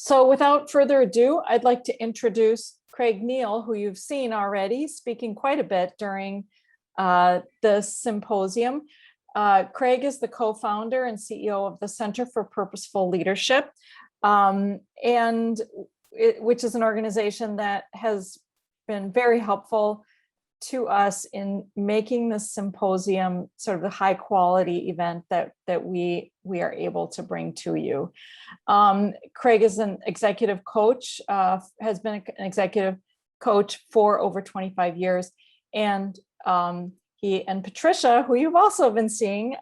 So without further ado, I'd like to introduce Craig Neal, who you've seen already speaking quite a bit during the symposium. Craig is the co-founder and CEO of the Center for Purposeful Leadership, which is an organization that has been very helpful to us in making this symposium sort of the high quality event that we are able to bring to you. Craig is an executive coach, has been an executive coach for over 25 years. And he and Patricia, who you've also been seeing,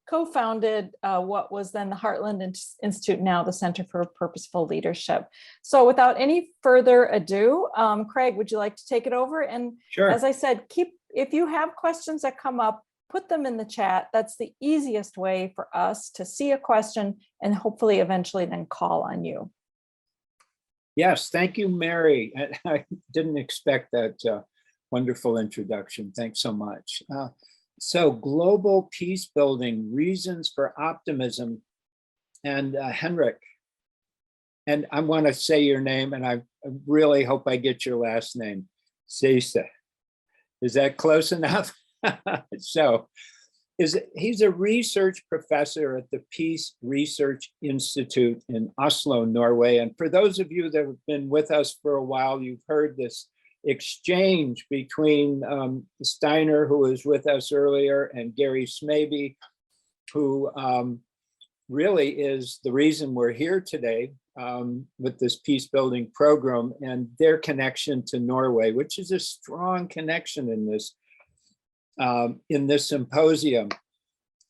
co-founded what was then the Heartland Institute, now the Center for Purposeful Leadership. So without any further ado, Craig, would you like to take it over? And sure. As I said, if you have questions that come up, put them in the chat. That's the easiest way for us to see a question and hopefully eventually then call on you. Yes, thank you, Mary. I didn't expect that wonderful introduction. Thanks so much. So global peace building, reasons for optimism. And Henrik, and I want to say your name, and I really hope I get your last name, Syse. Is that close enough? So he's a research professor at the Peace Research Institute in Oslo, Norway. And for those of you that have been with us for a while, you've heard this exchange between Steiner, who was with us earlier, and Gary Smaby, who really is the reason we're here today with this peace building program, and their connection to Norway, which is a strong connection in this symposium.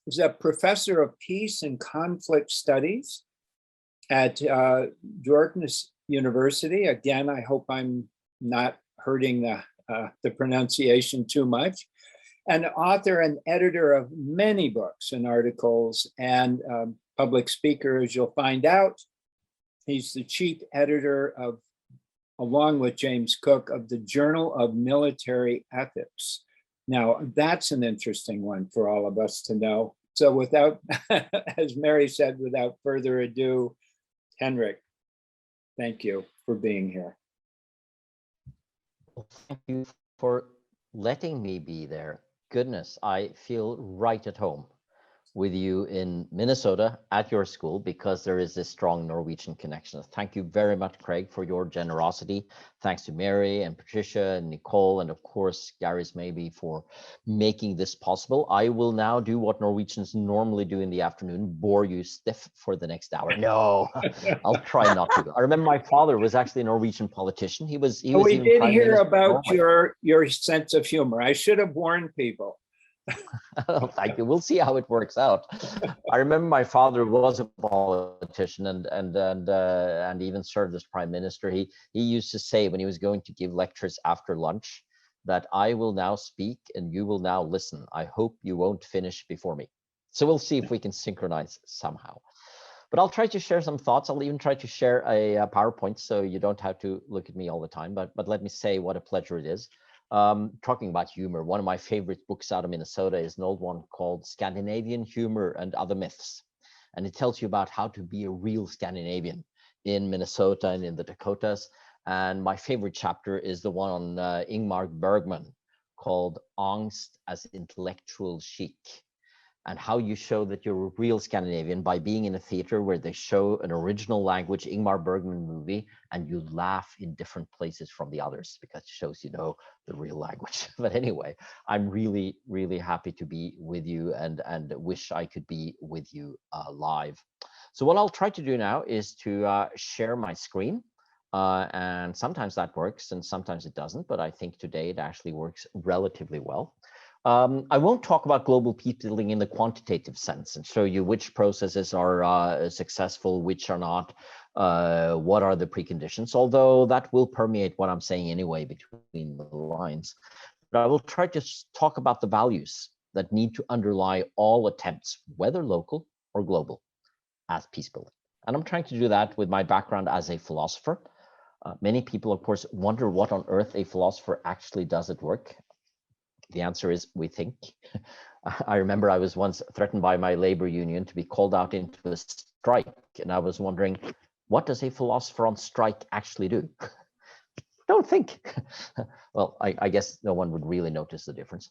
He's a professor of peace and conflict studies at Bjørknes University. Again, I hope I'm not hurting the pronunciation too much. An author and editor of many books and articles, and public speaker, as you'll find out. He's the chief editor of, along with James Cook, of the Journal of Military Ethics. Now, that's an interesting one for all of us to know. So without, as Mary said, without further ado, Henrik, thank you for being here. Well, thank you for letting me be there. Goodness, I feel right at home with you in Minnesota at your school, because there is this strong Norwegian connection. Thank you very much, Craig, for your generosity. Thanks to Mary and Patricia and Nicole, and of course, Gary Smaby for making this possible. I will now do what Norwegians normally do in the afternoon, bore you stiff for the next hour. No, I'll try not to. I remember my father was actually a Norwegian politician. We did hear about your sense of humor. I should have warned people. Oh, thank you. We'll see how it works out. I remember my father was a politician and even served as prime minister. He used to say when he was going to give lectures after lunch that I will now speak and you will now listen. I hope you won't finish before me. So we'll see if we can synchronize somehow. But I'll try to share some thoughts. I'll even try to share a PowerPoint so you don't have to look at me all the time. But let me say what a pleasure it is. Talking about humor, one of my favorite books out of Minnesota is an old one called Scandinavian Humor and Other Myths. And it tells you about how to be a real Scandinavian in Minnesota and in the Dakotas. And my favorite chapter is the one on Ingmar Bergman called Angst as Intellectual Chic, and how you show that you're a real Scandinavian by being in a theater where they show an original language Ingmar Bergman movie and you laugh in different places from the others because it shows you know the real language. But anyway, I'm really, really happy to be with you and wish I could be with you live. So what I'll try to do now is to share my screen. And sometimes that works and sometimes it doesn't, but I think today it actually works relatively well. I won't talk about global peace building in the quantitative sense and show you which processes are successful, which are not, what are the preconditions, although that will permeate what I'm saying anyway between the lines. But I will try to talk about the values that need to underlie all attempts, whether local or global, at peace building. And I'm trying to do that with my background as a philosopher. Many people, of course, wonder what on earth a philosopher actually does at work. The answer is we think. I remember I was once threatened by my labor union to be called out into a strike, and I was wondering, what does a philosopher on strike actually do? Don't think. Well, I guess no one would really notice the difference.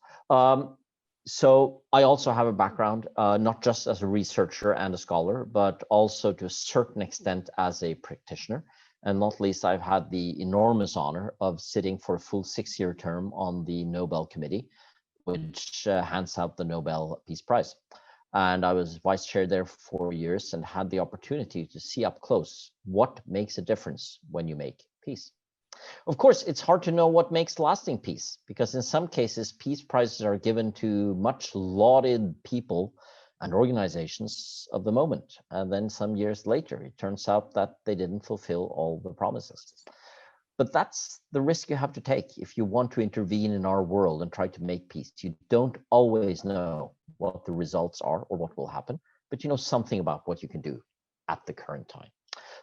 So I also have a background, not just as a researcher and a scholar, but also to a certain extent as a practitioner. And not least, I've had the enormous honor of sitting for a full 6-year term on the Nobel Committee, which hands out the Nobel Peace Prize. And I was vice chair there for 4 years and had the opportunity to see up close what makes a difference when you make peace. Of course, it's hard to know what makes lasting peace, because in some cases, peace prizes are given to much lauded people and organizations of the moment. And then some years later, it turns out that they didn't fulfill all the promises. But that's the risk you have to take if you want to intervene in our world and try to make peace. You don't always know what the results are or what will happen, but you know something about what you can do at the current time.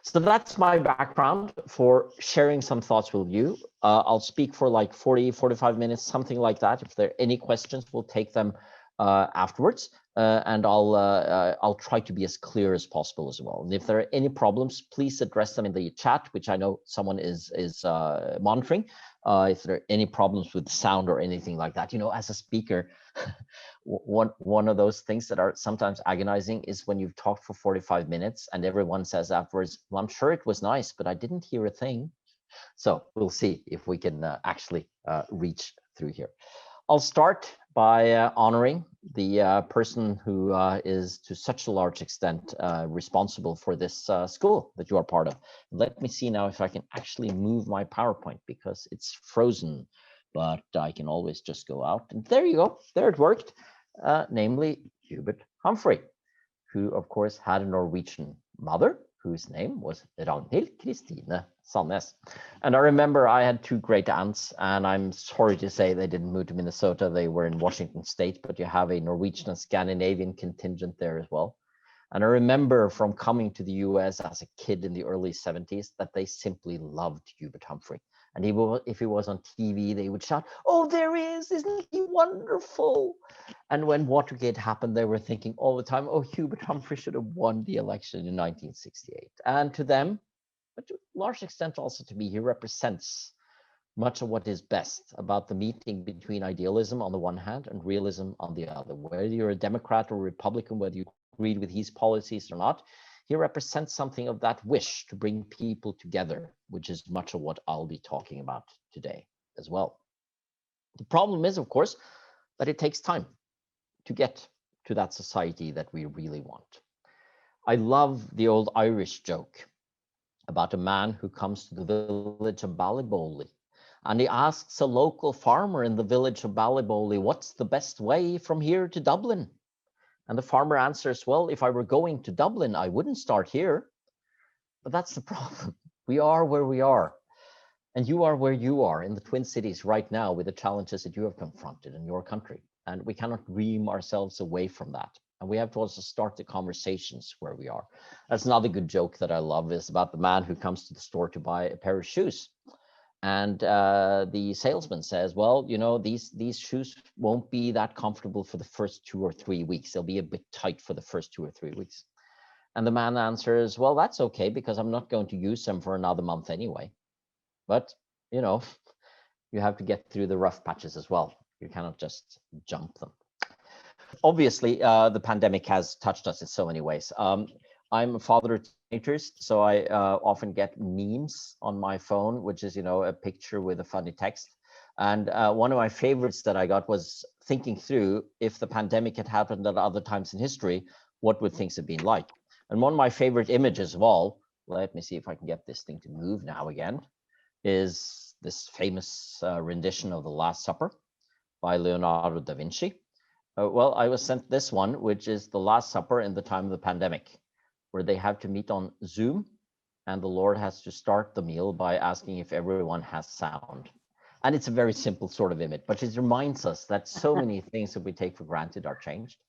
So that's my background for sharing some thoughts with you. I'll speak for like 40, 45 minutes, something like that. If there are any questions, we'll take them afterwards. And I'll try to be as clear as possible as well. And if there are any problems, please address them in the chat, which I know someone is monitoring. If there are any problems with sound or anything like that, you know, as a speaker, one of those things that are sometimes agonizing is when you've talked for 45 minutes and everyone says afterwards, well, I'm sure it was nice, but I didn't hear a thing. So we'll see if we can actually reach through here. I'll start by honoring the person who is to such a large extent responsible for this school that you are part of. Let me see now if I can actually move my PowerPoint because it's frozen, but I can always just go out. And there you go, there it worked, namely Hubert Humphrey, who of course had a Norwegian mother whose name was Ragnhild Kristine Sandnes. And I remember I had 2 great aunts, and I'm sorry to say they didn't move to Minnesota. They were in Washington State, but you have a Norwegian and Scandinavian contingent there as well. And I remember from coming to the US as a kid in the early 70s that they simply loved Hubert Humphrey. And if he was on TV, they would shout, "Oh, there he is, isn't he wonderful?" And when Watergate happened, they were thinking all the time, "Oh, Hubert Humphrey should have won the election in 1968. And to them, but to a large extent also to me, he represents much of what is best about the meeting between idealism on the one hand and realism on the other. Whether you're a Democrat or Republican, whether you agreed with his policies or not, he represents something of that wish to bring people together, which is much of what I'll be talking about today as well. The problem is, of course, that it takes time to get to that society that we really want. I love the old Irish joke about a man who comes to the village of Ballybowly, and he asks a local farmer in the village of Ballybowly, "What's the best way from here to Dublin?" And the farmer answers, "Well, if I were going to Dublin, I wouldn't start here." But that's the problem. We are where we are. And you are where you are in the Twin Cities right now with the challenges that you have confronted in your country. And we cannot ream ourselves away from that. And we have to also start the conversations where we are. That's another good joke that I love, is about the man who comes to the store to buy a pair of shoes. And the salesman says, "Well, you know, these shoes won't be that comfortable for the first 2 or 3 weeks. They'll be a bit tight for the first 2 or 3 weeks." And the man answers, "Well, that's okay, because I'm not going to use them for another month anyway." But, you know, you have to get through the rough patches as well. You cannot just jump them. Obviously, the pandemic has touched us in so many ways. I'm a father of teenagers, so I often get memes on my phone, which is, you know, a picture with a funny text. And one of my favorites that I got was thinking through, if the pandemic had happened at other times in history, what would things have been like? And one of my favorite images of all, let me see if I can get this thing to move now again, is this famous rendition of The Last Supper by Leonardo da Vinci. Well, I was sent this one, which is The Last Supper in the time of the pandemic, where they have to meet on Zoom, and the Lord has to start the meal by asking if everyone has sound. And it's a very simple sort of image, but it reminds us that so many things that we take for granted are changed.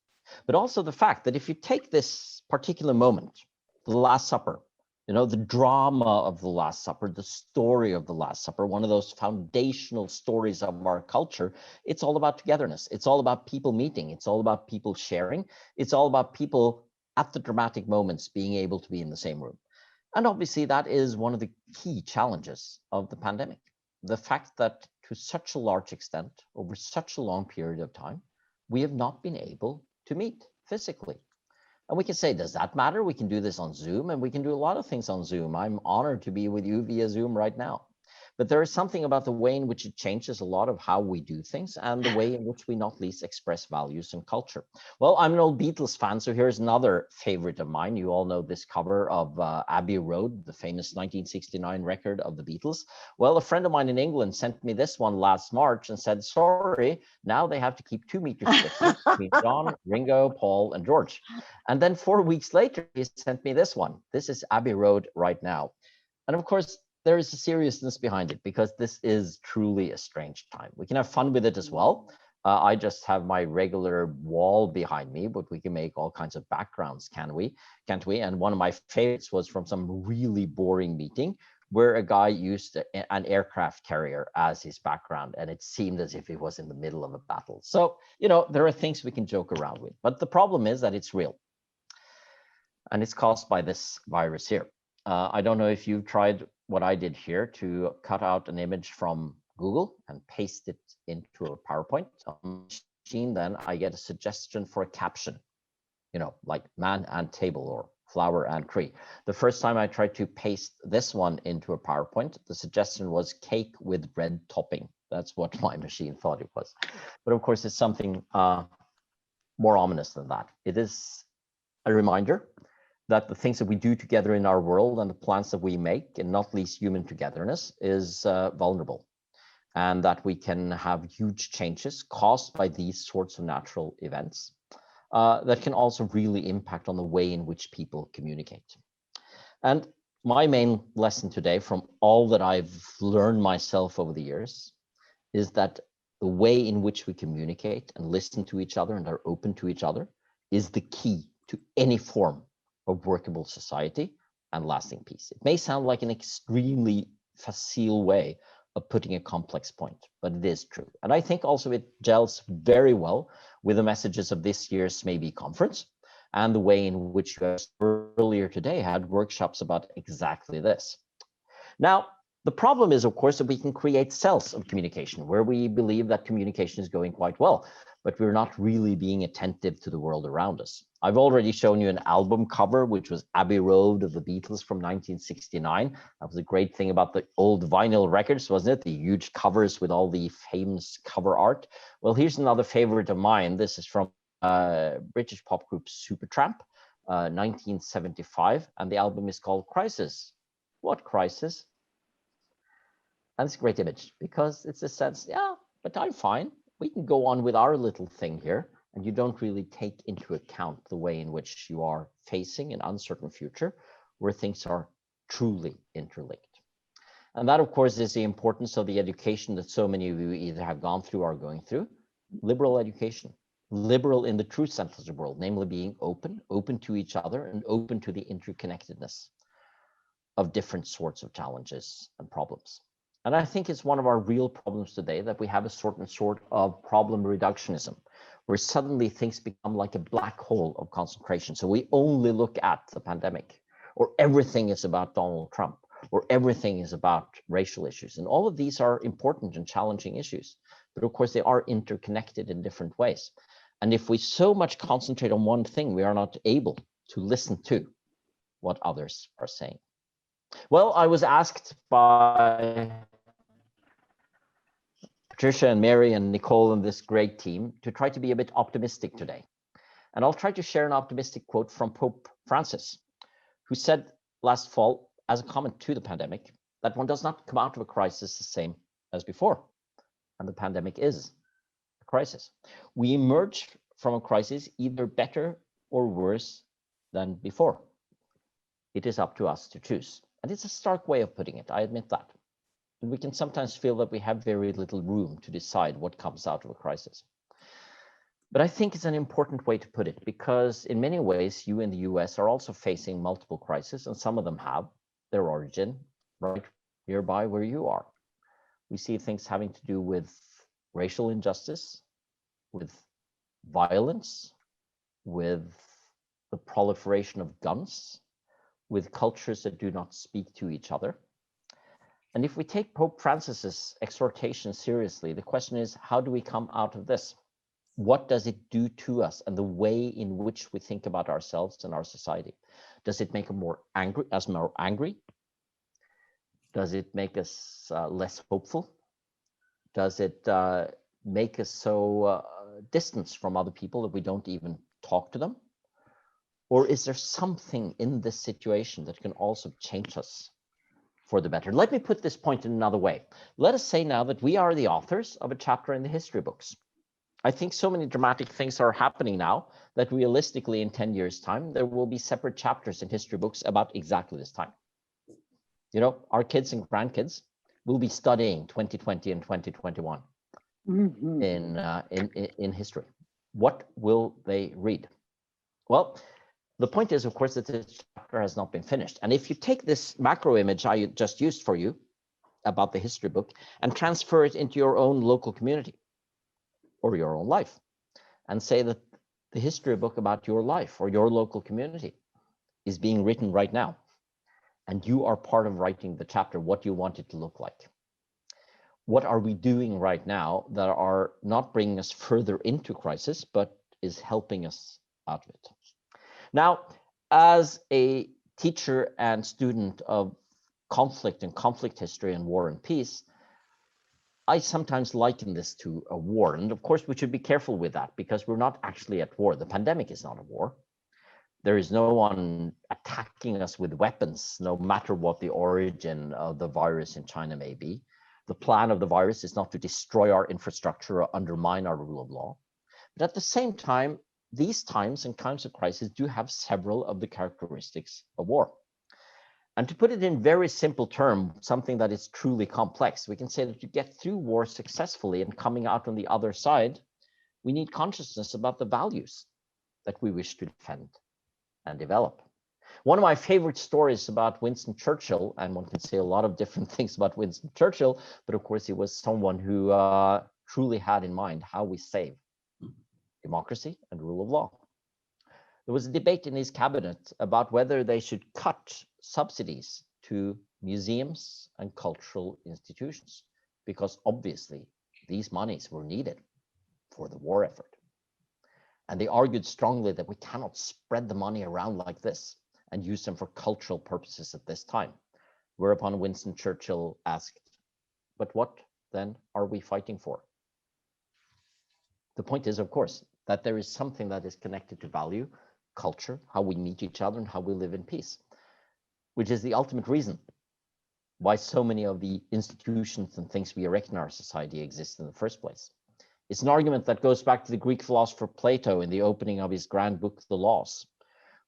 But also the fact that if you take this particular moment, the Last Supper, you know, the drama of the Last Supper, the story of the Last Supper, one of those foundational stories of our culture, it's all about togetherness. It's all about people meeting. It's all about people sharing. It's all about people at the dramatic moments being able to be in the same room. And obviously that is one of the key challenges of the pandemic. The fact that to such a large extent, over such a long period of time, we have not been able to meet physically. And we can say, does that matter? We can do this on Zoom, and we can do a lot of things on Zoom. I'm honored to be with you via Zoom right now. But there is something about the way in which it changes a lot of how we do things and the way in which we not least express values and culture. Well, I'm an old Beatles fan, so here's another favorite of mine. You all know this cover of Abbey Road, the famous 1969 record of the Beatles. Well, a friend of mine in England sent me this one last March and said, sorry, now they have to keep 2 meters distance between John, Ringo, Paul, and George. And then 4 weeks later, he sent me this one. This is Abbey Road right now. And of course, there is a seriousness behind it because this is truly a strange time. We can have fun with it as well. I just have my regular wall behind me, but we can make all kinds of backgrounds, can't we? And one of my favorites was from some really boring meeting where a guy used an aircraft carrier as his background, and it seemed as if he was in the middle of a battle. So, you know, there are things we can joke around with, but the problem is that it's real. And it's caused by this virus here. I don't know if you've tried what I did here to cut out an image from Google and paste it into a PowerPoint machine. Then I get a suggestion for a caption, you know, like man and table or flower and tree. The first time I tried to paste this one into a PowerPoint, the suggestion was cake with bread topping. That's what my machine thought it was. But of course, it's something more ominous than that. It is a reminder that the things that we do together in our world and the plans that we make, and not least human togetherness, is vulnerable, and that we can have huge changes caused by these sorts of natural events that can also really impact on the way in which people communicate. And my main lesson today from all that I've learned myself over the years is that the way in which we communicate and listen to each other and are open to each other is the key to any form of workable society and lasting peace. It may sound like an extremely facile way of putting a complex point, but it is true. And I think also it gels very well with the messages of this year's Maybe conference and the way in which you earlier today had workshops about exactly this. Now, the problem is, of course, that we can create cells of communication where we believe that communication is going quite well, but we're not really being attentive to the world around us. I've already shown you an album cover, which was Abbey Road of the Beatles from 1969. That was a great thing about the old vinyl records, wasn't it? The huge covers with all the famous cover art. Well, here's another favorite of mine. This is from British pop group Supertramp, 1975, and the album is called Crisis. What crisis? And it's a great image because it's a sense, yeah, but I'm fine. We can go on with our little thing here, and you don't really take into account the way in which you are facing an uncertain future where things are truly interlinked. And that, of course, is the importance of the education that so many of you either have gone through or are going through. Liberal education, liberal in the true sense of the word, namely being open to each other and open to the interconnectedness of different sorts of challenges and problems. And I think it's one of our real problems today that we have a certain sort of problem reductionism, where suddenly things become like a black hole of concentration. So we only look at the pandemic, or everything is about Donald Trump, or everything is about racial issues. And all of these are important and challenging issues, but of course they are interconnected in different ways. And if we so much concentrate on one thing, we are not able to listen to what others are saying. Well, I was asked by Patricia and Mary and Nicole and this great team to try to be a bit optimistic today. And I'll try to share an optimistic quote from Pope Francis, who said last fall, as a comment to the pandemic, that one does not come out of a crisis the same as before. And the pandemic is a crisis. We emerge from a crisis either better or worse than before. It is up to us to choose. And it's a stark way of putting it, I admit that. And we can sometimes feel that we have very little room to decide what comes out of a crisis. But I think it's an important way to put it, because in many ways, you in the US are also facing multiple crises, and some of them have their origin right nearby where you are. We see things having to do with racial injustice, with violence, with the proliferation of guns, with cultures that do not speak to each other. And if we take Pope Francis's exhortation seriously, the question is, how do we come out of this? What does it do to us and the way in which we think about ourselves and our society? Does it make us more angry? Does it make us less hopeful? Does it make us so distanced from other people that we don't even talk to them? Or is there something in this situation that can also change us for the better? Let me put this point in another way. Let us say now that we are the authors of a chapter in the history books. I think so many dramatic things are happening now that realistically in 10 years' time, there will be separate chapters in history books about exactly this time. You know, our kids and grandkids will be studying 2020 and 2021 in history. What will they read? Well, the point is, of course, that this chapter has not been finished. And if you take this macro image I just used for you about the history book and transfer it into your own local community or your own life and say that the history book about your life or your local community is being written right now, and you are part of writing the chapter, what you want it to look like. What are we doing right now that are not bringing us further into crisis, but is helping us out of it? Now, as a teacher and student of conflict and conflict history and war and peace, I sometimes liken this to a war. And of course, we should be careful with that because we're not actually at war. The pandemic is not a war. There is no one attacking us with weapons, no matter what the origin of the virus in China may be. The plan of the virus is not to destroy our infrastructure or undermine our rule of law. But at the same time, these times and times of crisis do have several of the characteristics of war. And to put it in very simple terms, something that is truly complex, we can say that to get through war successfully and coming out on the other side, we need consciousness about the values that we wish to defend and develop. One of my favorite stories about Winston Churchill, and one can say a lot of different things about Winston Churchill, but of course he was someone who truly had in mind how we save democracy and rule of law. There was a debate in his cabinet about whether they should cut subsidies to museums and cultural institutions, because obviously these monies were needed for the war effort. And they argued strongly that we cannot spread the money around like this and use them for cultural purposes at this time. Whereupon Winston Churchill asked, but what then are we fighting for? The point is, of course, that there is something that is connected to value, culture, how we meet each other and how we live in peace, which is the ultimate reason why so many of the institutions and things we erect in our society exist in the first place. It's an argument that goes back to the Greek philosopher Plato in the opening of his grand book, The Laws,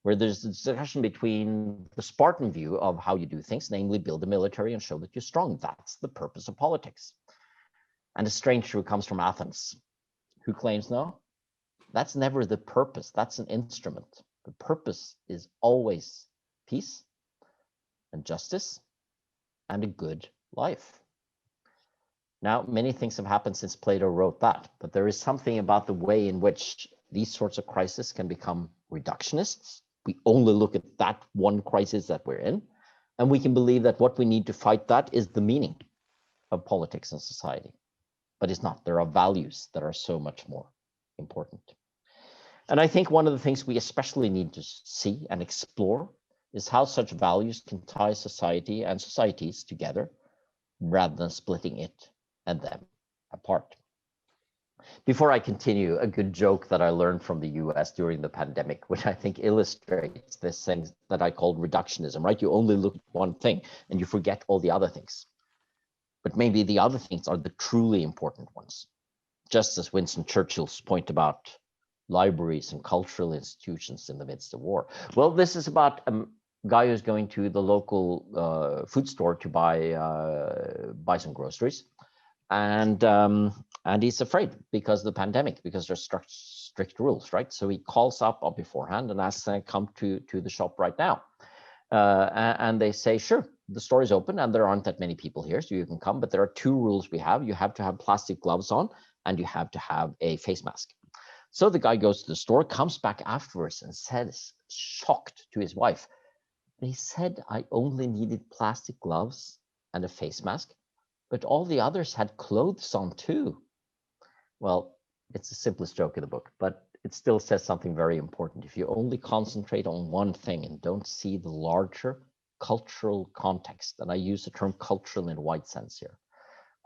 where there's a discussion between the Spartan view of how you do things, namely build a military and show that you're strong. That's the purpose of politics. And a stranger who comes from Athens, who claims, no, that's never the purpose. That's an instrument. The purpose is always peace and justice and a good life. Now, many things have happened since Plato wrote that, but there is something about the way in which these sorts of crises can become reductionists. We only look at that one crisis that we're in, and we can believe that what we need to fight that is the meaning of politics and society. But it's not. There are values that are so much more important. And I think one of the things we especially need to see and explore is how such values can tie society and societies together rather than splitting it and them apart. Before I continue, a good joke that I learned from the US during the pandemic, which I think illustrates this thing that I called reductionism, right? You only look at one thing and you forget all the other things. But maybe the other things are the truly important ones. Just as Winston Churchill's point about libraries and cultural institutions in the midst of war. Well, this is about a guy who's going to the local food store to buy some groceries. And he's afraid because of the pandemic, because there's strict rules, right? So he calls up beforehand and asks them to come to the shop right now. And they say, sure, the store is open and there aren't that many people here, so you can come. But there are two rules we have. You have to have plastic gloves on and you have to have a face mask. So the guy goes to the store, comes back afterwards and says, shocked to his wife, They said I only needed plastic gloves and a face mask, but all the others had clothes on too. Well, it's the simplest joke in the book, but it still says something very important. If you only concentrate on one thing and don't see the larger cultural context, and I use the term cultural in a wide sense here,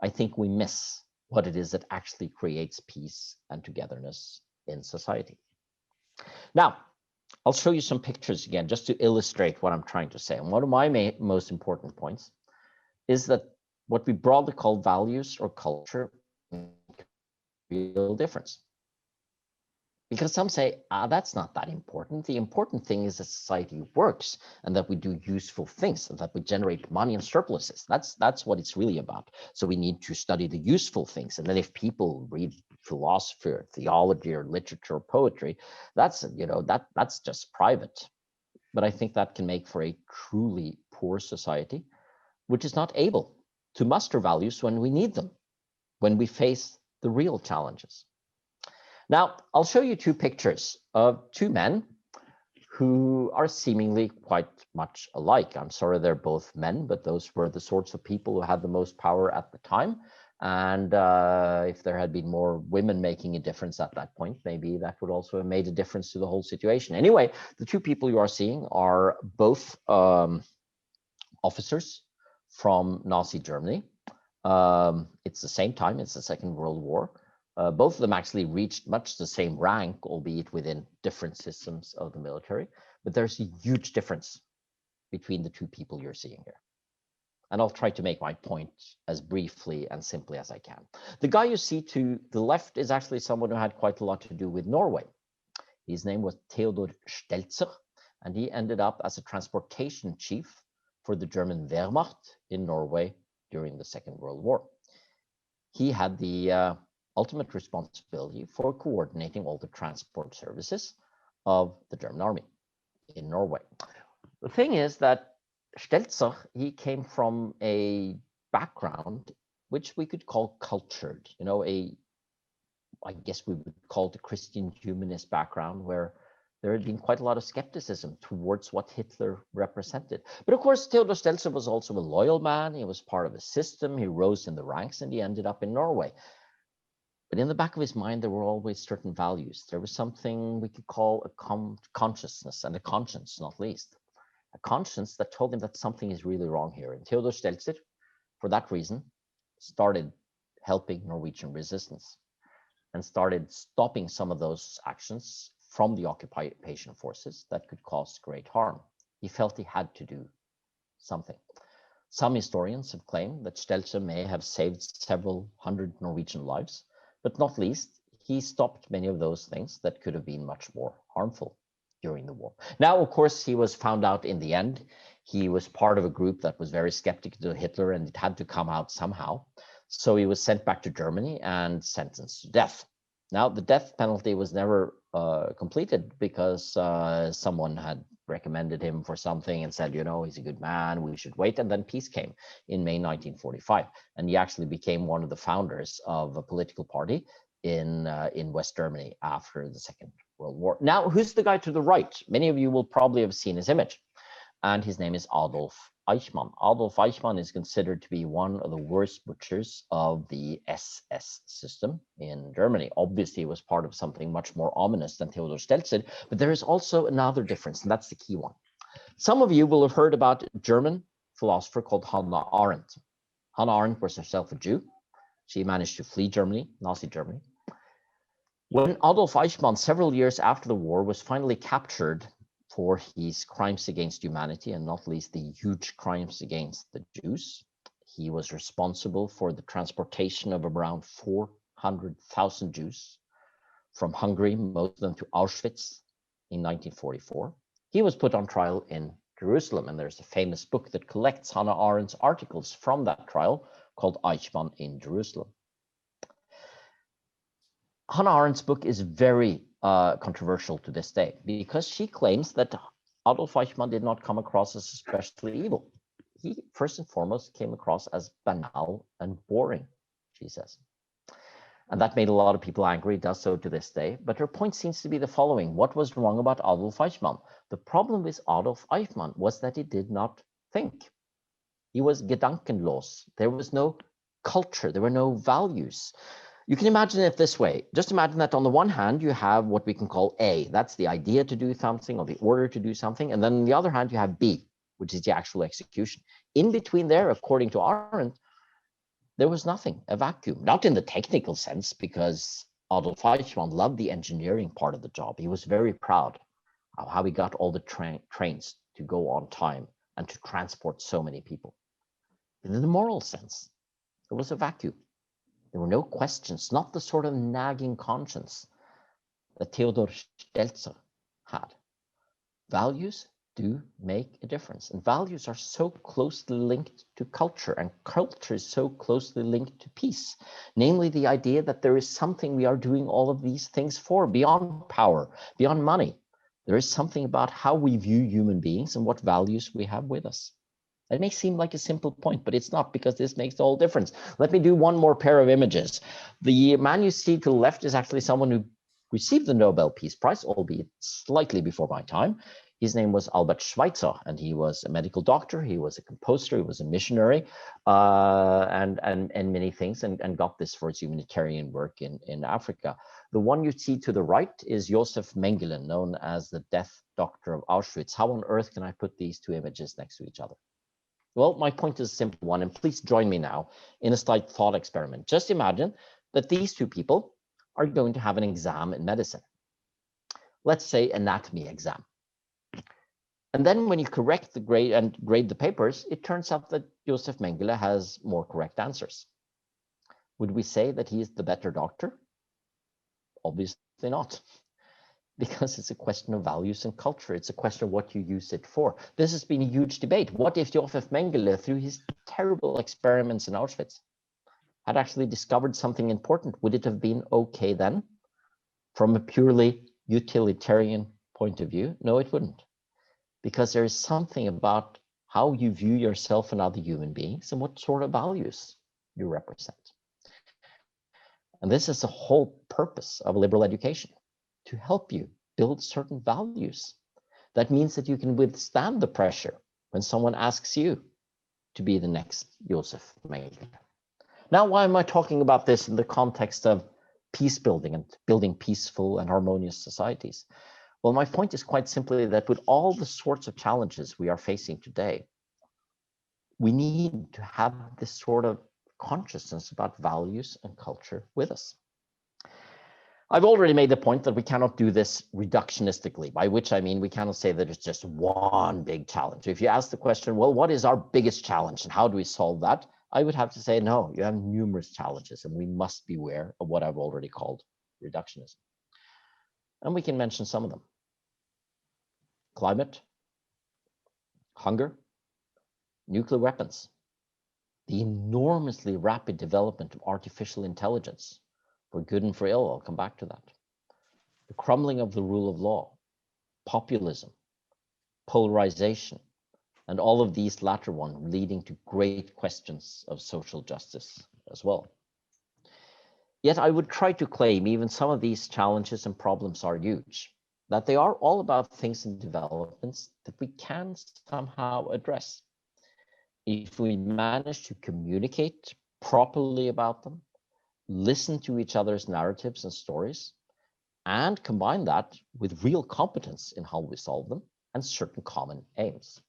I think we miss what it is that actually creates peace and togetherness in society. Now, I'll show you some pictures again, just to illustrate what I'm trying to say. And one of my most important points is that what we broadly call values or culture make a real difference. Because some say, that's not that important. The important thing is that society works and that we do useful things and that we generate money and surpluses. That's what it's really about. So we need to study the useful things. And then if people read philosophy or theology or literature or poetry, that's just private. But I think that can make for a truly poor society, which is not able to muster values when we need them, when we face the real challenges. Now, I'll show you two pictures of two men who are seemingly quite much alike. I'm sorry they're both men, but those were the sorts of people who had the most power at the time. And if there had been more women making a difference at that point, maybe that would also have made a difference to the whole situation. Anyway, the two people you are seeing are both officers from Nazi Germany. It's the same time, it's the Second World War. Both of them actually reached much the same rank, albeit within different systems of the military. But there's a huge difference between the two people you're seeing here. And I'll try to make my point as briefly and simply as I can. The guy you see to the left is actually someone who had quite a lot to do with Norway. His name was Theodor Stelzer, and he ended up as a transportation chief for the German Wehrmacht in Norway during the Second World War. He had the ultimate responsibility for coordinating all the transport services of the German army in Norway. The thing is that Stelzer, he came from a background which we could call cultured, I guess we would call it a Christian humanist background, where there had been quite a lot of skepticism towards what Hitler represented. But of course, Theodor Stelzer was also a loyal man. He was part of a system. He rose in the ranks and he ended up in Norway. But in the back of his mind, there were always certain values. There was something we could call a consciousness and a conscience, not least. A conscience that told him that something is really wrong here. And Theodor Stelzer, for that reason, started helping Norwegian resistance and started stopping some of those actions from the occupation forces that could cause great harm. He felt he had to do something. Some historians have claimed that Stelzer may have saved several hundred Norwegian lives, but not least, he stopped many of those things that could have been much more harmful during the war. Now, of course, he was found out in the end. He was part of a group that was very skeptical to Hitler, and it had to come out somehow. So he was sent back to Germany and sentenced to death. Now, the death penalty was never completed because someone had recommended him for something and said, he's a good man, we should wait. And then peace came in May 1945. And he actually became one of the founders of a political party in West Germany after the Second World War. Now, who's the guy to the right? Many of you will probably have seen his image. And his name is Adolf Eichmann. Adolf Eichmann is considered to be one of the worst butchers of the SS system in Germany. Obviously, he was part of something much more ominous than Theodor Stelzer, but there is also another difference, and that's the key one. Some of you will have heard about a German philosopher called Hannah Arendt. Hannah Arendt was herself a Jew. She managed to flee Germany, Nazi Germany. When Adolf Eichmann, several years after the war, was finally captured for his crimes against humanity, and not least the huge crimes against the Jews, he was responsible for the transportation of around 400,000 Jews from Hungary, most of them to Auschwitz in 1944. He was put on trial in Jerusalem, and there's a famous book that collects Hannah Arendt's articles from that trial called Eichmann in Jerusalem. Hannah Arendt's book is very controversial to this day because she claims that Adolf Eichmann did not come across as especially evil. He first and foremost came across as banal and boring, she says. And that made a lot of people angry, it does so to this day. But her point seems to be the following. What was wrong about Adolf Eichmann? The problem with Adolf Eichmann was that he did not think. He was gedankenlos. There was no culture. There were no values. You can imagine it this way. Just imagine that on the one hand, you have what we can call A. That's the idea to do something or the order to do something. And then on the other hand, you have B, which is the actual execution. In between there, according to Arendt, there was nothing, a vacuum. Not in the technical sense, because Adolf Eichmann loved the engineering part of the job. He was very proud of how he got all the trains to go on time and to transport so many people. But in the moral sense, there was a vacuum. There were no questions, not the sort of nagging conscience that Theodor Stelzer had. Values do make a difference, and values are so closely linked to culture, and culture is so closely linked to peace. Namely, the idea that there is something we are doing all of these things for, beyond power, beyond money. There is something about how we view human beings and what values we have with us. That may seem like a simple point, but it's not, because this makes the whole difference. Let me do one more pair of images. The man you see to the left is actually someone who received the Nobel Peace Prize, albeit slightly before my time. His name was Albert Schweitzer, and he was a medical doctor. He was a composer. He was a missionary, and many things, and got this for his humanitarian work in Africa. The one you see to the right is Josef Mengele, known as the Death Doctor of Auschwitz. How on earth can I put these two images next to each other? Well, my point is a simple one, and please join me now in a slight thought experiment. Just imagine that these two people are going to have an exam in medicine. Let's say anatomy exam. And then when you correct the grade and grade the papers, it turns out that Josef Mengele has more correct answers. Would we say that he is the better doctor? Obviously not, because it's a question of values and culture. It's a question of what you use it for. This has been a huge debate. What if Josef Mengele, through his terrible experiments in Auschwitz, had actually discovered something important? Would it have been okay then? From a purely utilitarian point of view? No, it wouldn't. Because there is something about how you view yourself and other human beings and what sort of values you represent. And this is the whole purpose of liberal education, to help you build certain values. That means that you can withstand the pressure when someone asks you to be the next Josef Mengele. Now, why am I talking about this in the context of peace building and building peaceful and harmonious societies? Well, my point is quite simply that with all the sorts of challenges we are facing today, we need to have this sort of consciousness about values and culture with us. I've already made the point that we cannot do this reductionistically, by which I mean we cannot say that it's just one big challenge. If you ask the question, well, what is our biggest challenge and how do we solve that? I would have to say, no, you have numerous challenges, and we must beware of what I've already called reductionism. And we can mention some of them. Climate, hunger, nuclear weapons, the enormously rapid development of artificial intelligence, for good and for ill, I'll come back to that. The crumbling of the rule of law, populism, polarization, and all of these latter ones leading to great questions of social justice as well. Yet I would try to claim even some of these challenges and problems are huge, that they are all about things and developments that we can somehow address. If we manage to communicate properly about them, listen to each other's narratives and stories, and combine that with real competence in how we solve them and certain common aims.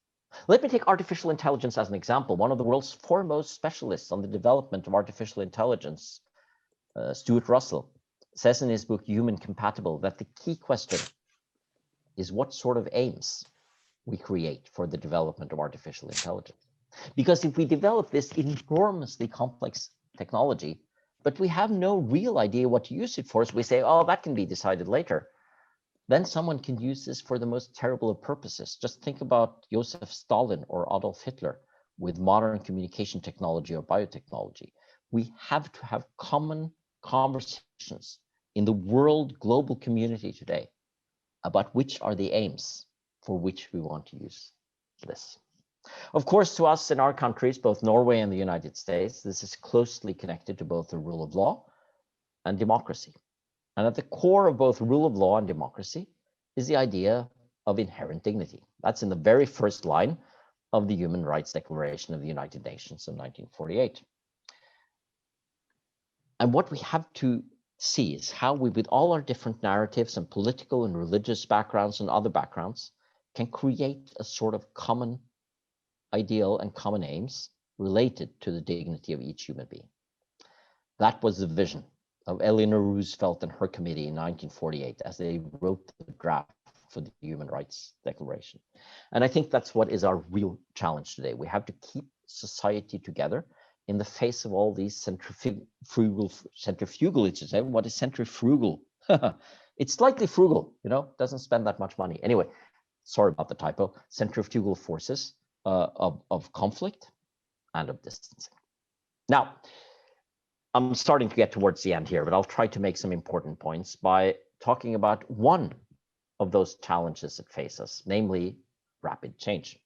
Let me take artificial intelligence as an example. One of the world's foremost specialists on the development of artificial intelligence, Stuart Russell, says in his book, Human Compatible, that the key question is what sort of aims we create for the development of artificial intelligence. Because if we develop this enormously complex technology, but we have no real idea what to use it for, so we say, oh, that can be decided later, then someone can use this for the most terrible of purposes. Just think about Joseph Stalin or Adolf Hitler with modern communication technology or biotechnology. We have to have common conversations in the world global community today about which are the aims for which we want to use this. Of course, to us in our countries, both Norway and the United States, this is closely connected to both the rule of law and democracy. And at the core of both rule of law and democracy is the idea of inherent dignity. That's in the very first line of the Human Rights Declaration of the United Nations of 1948. And what we have to see is how we, with all our different narratives and political and religious backgrounds and other backgrounds, can create a sort of common ideal and common aims related to the dignity of each human being. That was the vision of Eleanor Roosevelt and her committee in 1948 as they wrote the draft for the Human Rights Declaration. And I think that's what is our real challenge today. We have to keep society together in the face of all these centrifugal, what is centrifugal? It's slightly frugal, doesn't spend that much money. Anyway, sorry about the typo, centrifugal forces of conflict and of distancing. Now, I'm starting to get towards the end here, but I'll try to make some important points by talking about one of those challenges that face us, namely rapid change.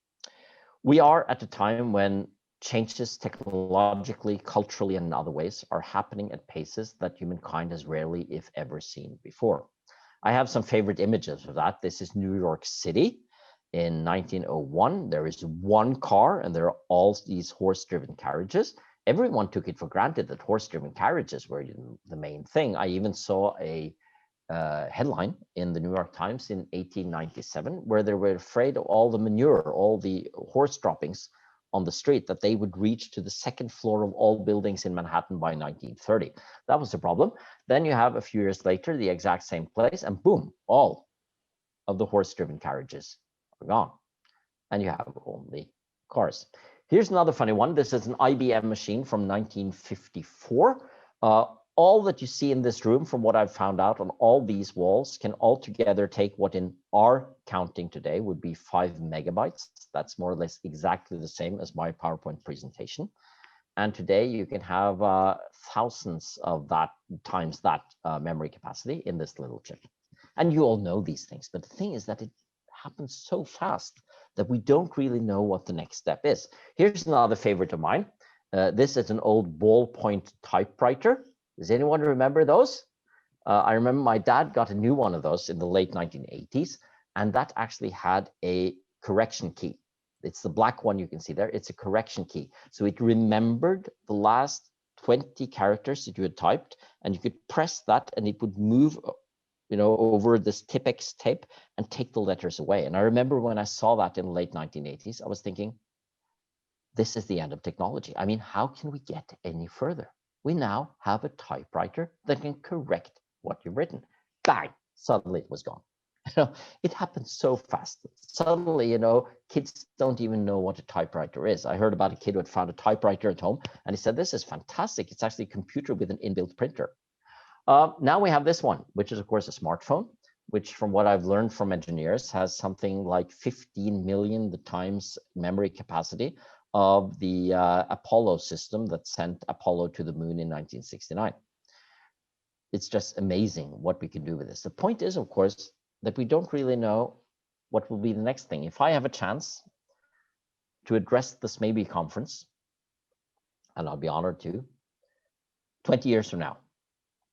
We are at a time when changes technologically, culturally, and in other ways are happening at paces that humankind has rarely, if ever, seen before. I have some favorite images of that. This is New York City in 1901. There is one car and there are all these horse-driven carriages. Everyone took it for granted that horse-driven carriages were the main thing. I even saw a headline in the New York Times in 1897 where they were afraid of all the manure, all the horse droppings on the street, that they would reach to the second floor of all buildings in Manhattan by 1930. That was the problem. Then you have a few years later, the exact same place, and boom, all of the horse-driven carriages are gone. And you have only cars. Here's another funny one. This is an IBM machine from 1954. All that you see in this room, from what I've found out on all these walls, can altogether take what in our counting today would be 5 megabytes. That's more or less exactly the same as my PowerPoint presentation. And today you can have thousands of that times that memory capacity in this little chip. And you all know these things, but the thing is that it happens so fast that we don't really know what the next step is. Here's another favorite of mine. This is an old ballpoint typewriter. Does anyone remember those? I remember my dad got a new one of those in the late 1980s, and that actually had a correction key. It's the black one you can see there. It's a correction key. So it remembered the last 20 characters that you had typed, and you could press that and it would move over this Tipex tape and take the letters away. And I remember when I saw that in the late 1980s, I was thinking, this is the end of technology. I mean, how can we get any further? We now have a typewriter that can correct what you've written. Bang, suddenly it was gone. It happens so fast. Suddenly, kids don't even know what a typewriter is. I heard about a kid who had found a typewriter at home, and he said, this is fantastic. It's actually a computer with an inbuilt printer. Now we have this one, which is, of course, a smartphone, which, from what I've learned from engineers, has something like 15 million times memory capacity of the Apollo system that sent Apollo to the moon in 1969. It's just amazing what we can do with this. The point is, of course, that we don't really know what will be the next thing. If I have a chance to address this maybe conference, and I'll be honored to, 20 years from now,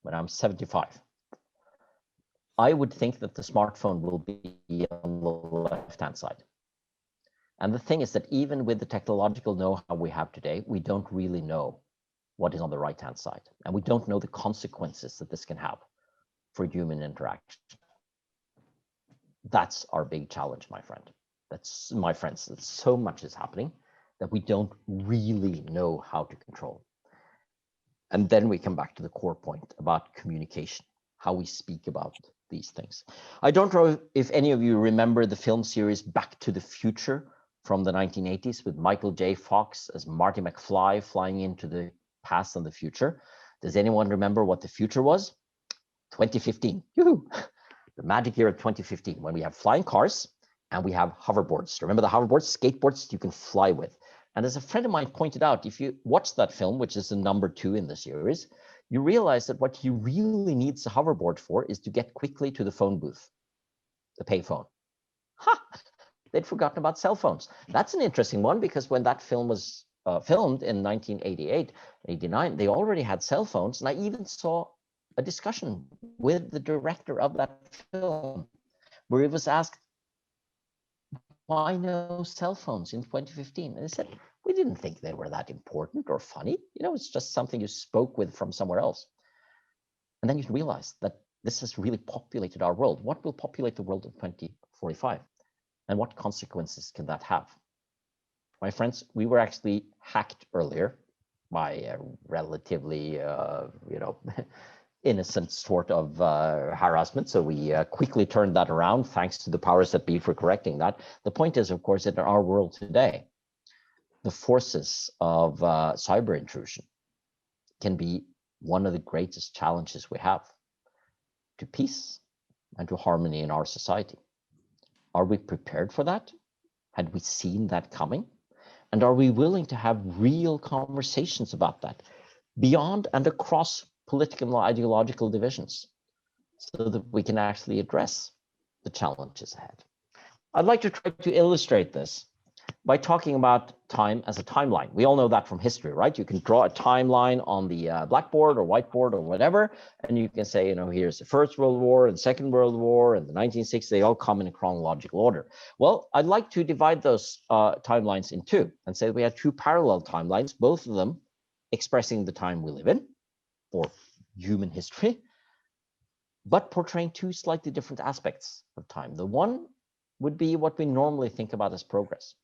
when I'm 75, I would think that the smartphone will be on the left-hand side. And the thing is that even with the technological know-how we have today, we don't really know what is on the right-hand side. And we don't know the consequences that this can have for human interaction. That's our big challenge, my friend. That's my friends, that so much is happening that we don't really know how to control. And then we come back to the core point about communication, how we speak about these things. I don't know if any of you remember the film series Back to the Future from the 1980s with Michael J. Fox as Marty McFly flying into the past and the future. Does anyone remember what the future was? 2015. Yoo-hoo! The magic year of 2015, when we have flying cars and we have hoverboards. Remember the hoverboards, skateboards you can fly with. And as a friend of mine pointed out, if you watch that film, which is the number 2 in the series, you realize that what he really needs a hoverboard for is to get quickly to the phone booth, the payphone. Ha! They'd forgotten about cell phones. That's an interesting one, because when that film was filmed in 1988, 89, they already had cell phones. And I even saw a discussion with the director of that film, where he was asked, why no cell phones in 2015? And he said, we didn't think they were that important or funny. You know, it's just something you spoke with from somewhere else. And then you realize that this has really populated our world. What will populate the world in 2045? And what consequences can that have? My friends, we were actually hacked earlier by a relatively, innocent sort of harassment. So we quickly turned that around, thanks to the powers that be for correcting that. The point is, of course, that in our world today, the forces of cyber intrusion can be one of the greatest challenges we have to peace and to harmony in our society. Are we prepared for that? Had we seen that coming? And are we willing to have real conversations about that beyond and across political and ideological divisions so that we can actually address the challenges ahead? I'd like to try to illustrate this by talking about time as a timeline. We all know that from history, right? You can draw a timeline on the blackboard or whiteboard or whatever, and you can say, here's the First World War and Second World War and the 1960s, they all come in a chronological order. Well, I'd like to divide those timelines in two and say we have two parallel timelines, both of them expressing the time we live in, or human history, but portraying two slightly different aspects of time. The one would be what we normally think about as progress.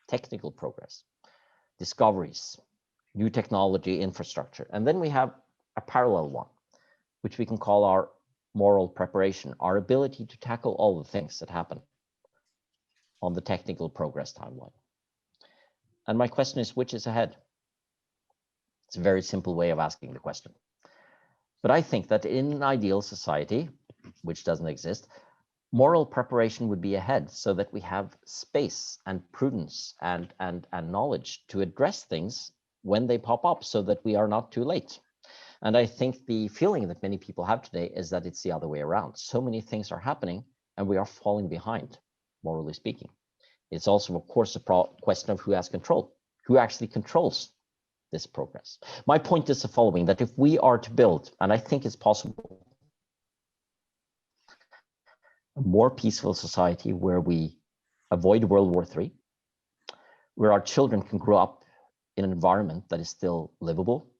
Technical progress, discoveries, new technology, infrastructure. And then we have a parallel one, which we can call our moral preparation, our ability to tackle all the things that happen on the technical progress timeline. And my question is, which is ahead? It's a very simple way of asking the question. But I think that in an ideal society, which doesn't exist, moral preparation would be ahead so that we have space and prudence and knowledge to address things when they pop up so that we are not too late. And I think the feeling that many people have today is that it's the other way around. So many things are happening and we are falling behind, morally speaking. It's also, of course, a question of who has control, who actually controls this progress. My point is the following, that if we are to build, and I think it's possible, a more peaceful society where we avoid World War III, where our children can grow up in an environment that is still livable,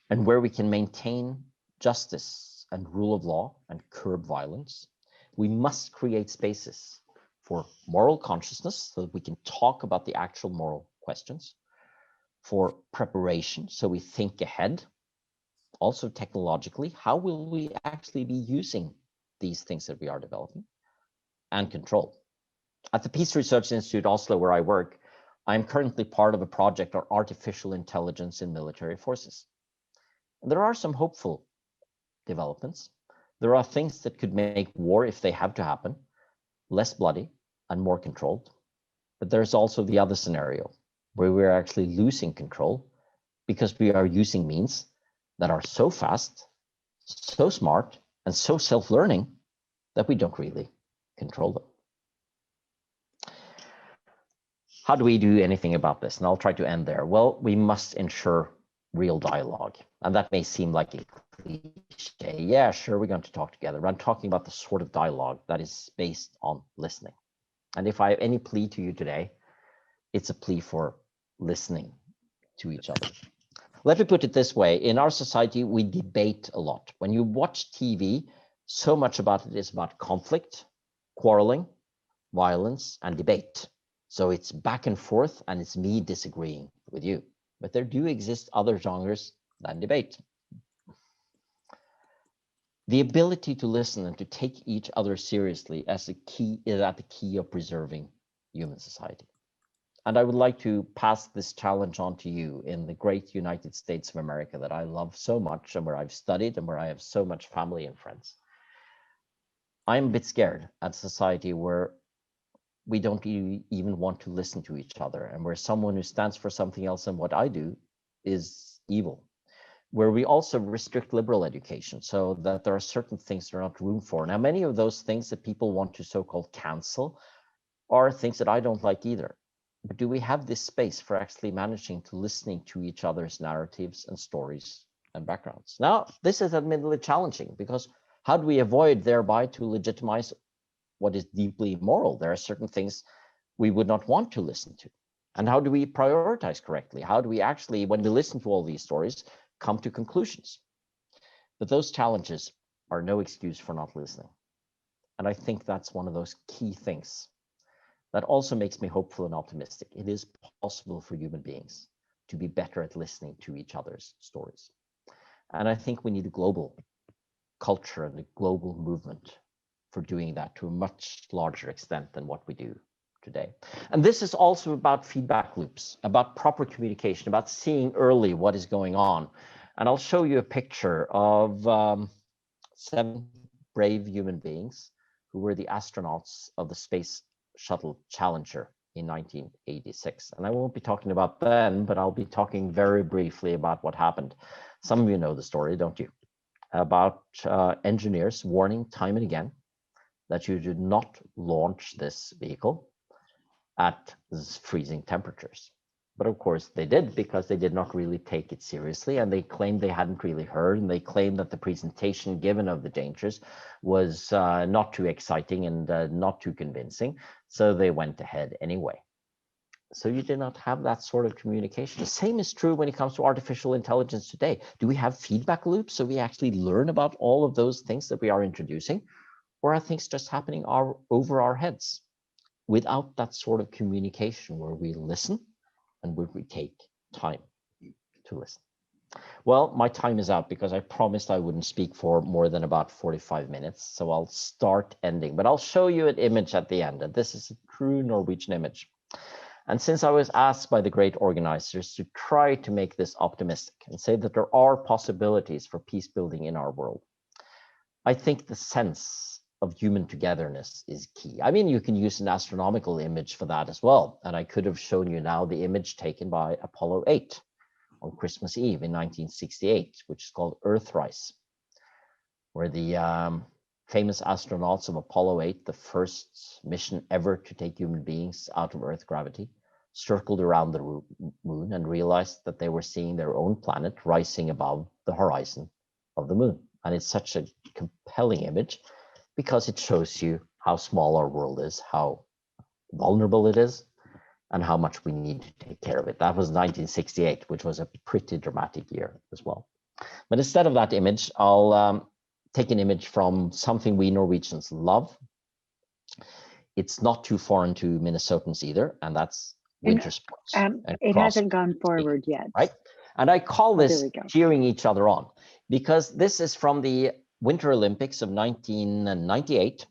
and where we can maintain justice and rule of law and curb violence, we must create spaces for moral consciousness so that we can talk about the actual moral questions, for preparation so we think ahead, also technologically, how will we actually be using these things that we are developing, and control. At the Peace Research Institute Oslo, where I work, I'm currently part of a project on artificial intelligence in military forces. And there are some hopeful developments. There are things that could make war, if they have to happen, less bloody and more controlled. But there's also the other scenario where we're actually losing control because we are using means that are so fast, so smart, and so self-learning that we don't really control them. How do we do anything about this? And I'll try to end there. Well, we must ensure real dialogue. And that may seem like a cliche. Yeah, sure, we're going to talk together. But I'm talking about the sort of dialogue that is based on listening. And if I have any plea to you today, it's a plea for listening to each other. Let me put it this way. In our society, we debate a lot. When you watch TV, so much about it is about conflict, quarreling, violence, and debate. So it's back and forth, and it's me disagreeing with you. But there do exist other genres than debate. The ability to listen and to take each other seriously as a key is at the key of preserving human society. And I would like to pass this challenge on to you in the great United States of America that I love so much and where I've studied and where I have so much family and friends. I'm a bit scared at a society where we don't even want to listen to each other, and where someone who stands for something else than what I do is evil, where we also restrict liberal education so that there are certain things there are not room for. Now, many of those things that people want to so-called cancel are things that I don't like either. But do we have this space for actually managing to listening to each other's narratives and stories and backgrounds. Now, this is admittedly challenging because how do we avoid thereby to legitimize what is deeply immoral? There are certain things we would not want to listen to. And how do we prioritize correctly? How do we actually, when we listen to all these stories, come to conclusions? But those challenges are no excuse for not listening. And I think that's one of those key things that also makes me hopeful and optimistic. It is possible for human beings to be better at listening to each other's stories. And I think we need a global culture and a global movement for doing that to a much larger extent than what we do today. And this is also about feedback loops, about proper communication, about seeing early what is going on. And I'll show you a picture of 7 brave human beings who were the astronauts of the Space Shuttle Challenger in 1986. And I won't be talking about them, but I'll be talking very briefly about what happened. Some of you know the story, don't you? About engineers warning time and again that you do not launch this vehicle at freezing temperatures. But of course they did, because they did not really take it seriously, and they claimed they hadn't really heard, and they claimed that the presentation given of the dangers was not too exciting and not too convincing, so they went ahead anyway. So you did not have that sort of communication. The same is true when it comes to artificial intelligence today. Do we have feedback loops so we actually learn about all of those things that we are introducing, or are things just happening over our heads without that sort of communication where we listen and where we take time to listen? Well, my time is out because I promised I wouldn't speak for more than about 45 minutes. So I'll start ending, but I'll show you an image at the end. And this is a true Norwegian image. And since I was asked by the great organizers to try to make this optimistic and say that there are possibilities for peace building in our world, I think the sense of human togetherness is key. I mean, you can use an astronomical image for that as well. And I could have shown you now the image taken by Apollo 8 on Christmas Eve in 1968, which is called Earthrise, where the famous astronauts of Apollo 8, the first mission ever to take human beings out of Earth gravity, circled around the moon and realized that they were seeing their own planet rising above the horizon of the moon. And it's such a compelling image because it shows you how small our world is, how vulnerable it is, and how much we need to take care of it. That was 1968, which was a pretty dramatic year as well. But instead of that image, I'll take an image from something we Norwegians love. It's not too foreign to Minnesotans either, and that's winter sports. It hasn't gone forward yet. Right? And I call this cheering each other on, because this is from the Winter Olympics of 1998,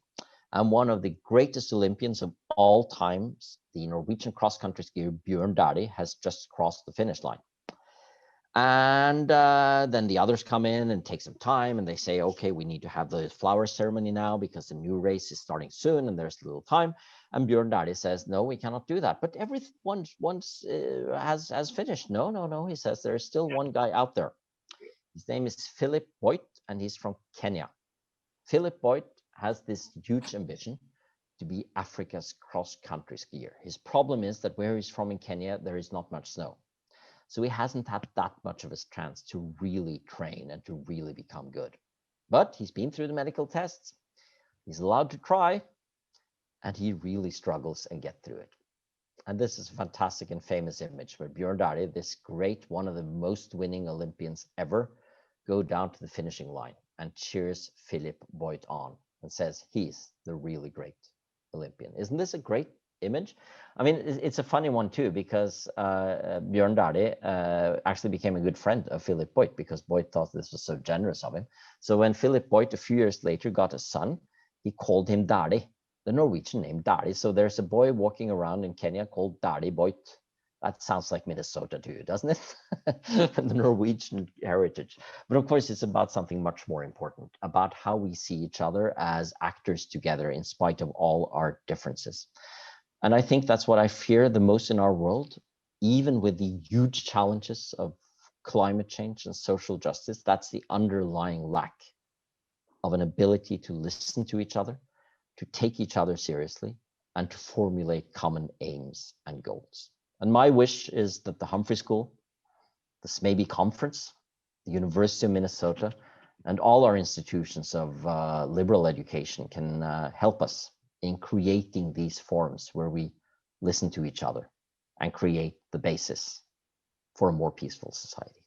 and one of the greatest Olympians of all times, the Norwegian cross-country skier Bjørn Dæhlie, has just crossed the finish line. And then the others come in and take some time, and they say, okay, we need to have the flower ceremony now because the new race is starting soon and there's little time. And Bjørn Dæhlie says, no, we cannot do that. But everyone has finished. No, he says, there's still one guy out there. His name is Philip Boyt, and he's from Kenya. Philip Boyt has this huge ambition to be Africa's cross-country skier. His problem is that where he's from in Kenya, there is not much snow. So he hasn't had that much of a chance to really train and to really become good. But he's been through the medical tests. He's allowed to try, and he really struggles and get through it. And this is a fantastic and famous image where Bjørn Dæhlie, this great, one of the most winning Olympians ever, go down to the finishing line and cheers Philip Boyt on and says he's the really great Olympian. Isn't this a great image? I mean, it's a funny one too, because Bjørn Dæhlie actually became a good friend of Philip Boyt because Boyt thought this was so generous of him. So when Philip Boyt a few years later got a son, he called him Dæhlie, the Norwegian name Dæhlie. So there's a boy walking around in Kenya called Dæhlie Boyt. That sounds like Minnesota to you, doesn't it? The Norwegian heritage. But of course, it's about something much more important, about how we see each other as actors together in spite of all our differences. And I think that's what I fear the most in our world, even with the huge challenges of climate change and social justice. That's the underlying lack of an ability to listen to each other, to take each other seriously, and to formulate common aims and goals. And my wish is that the Humphrey School, this maybe conference, the University of Minnesota, and all our institutions of liberal education can help us in creating these forums where we listen to each other and create the basis for a more peaceful society.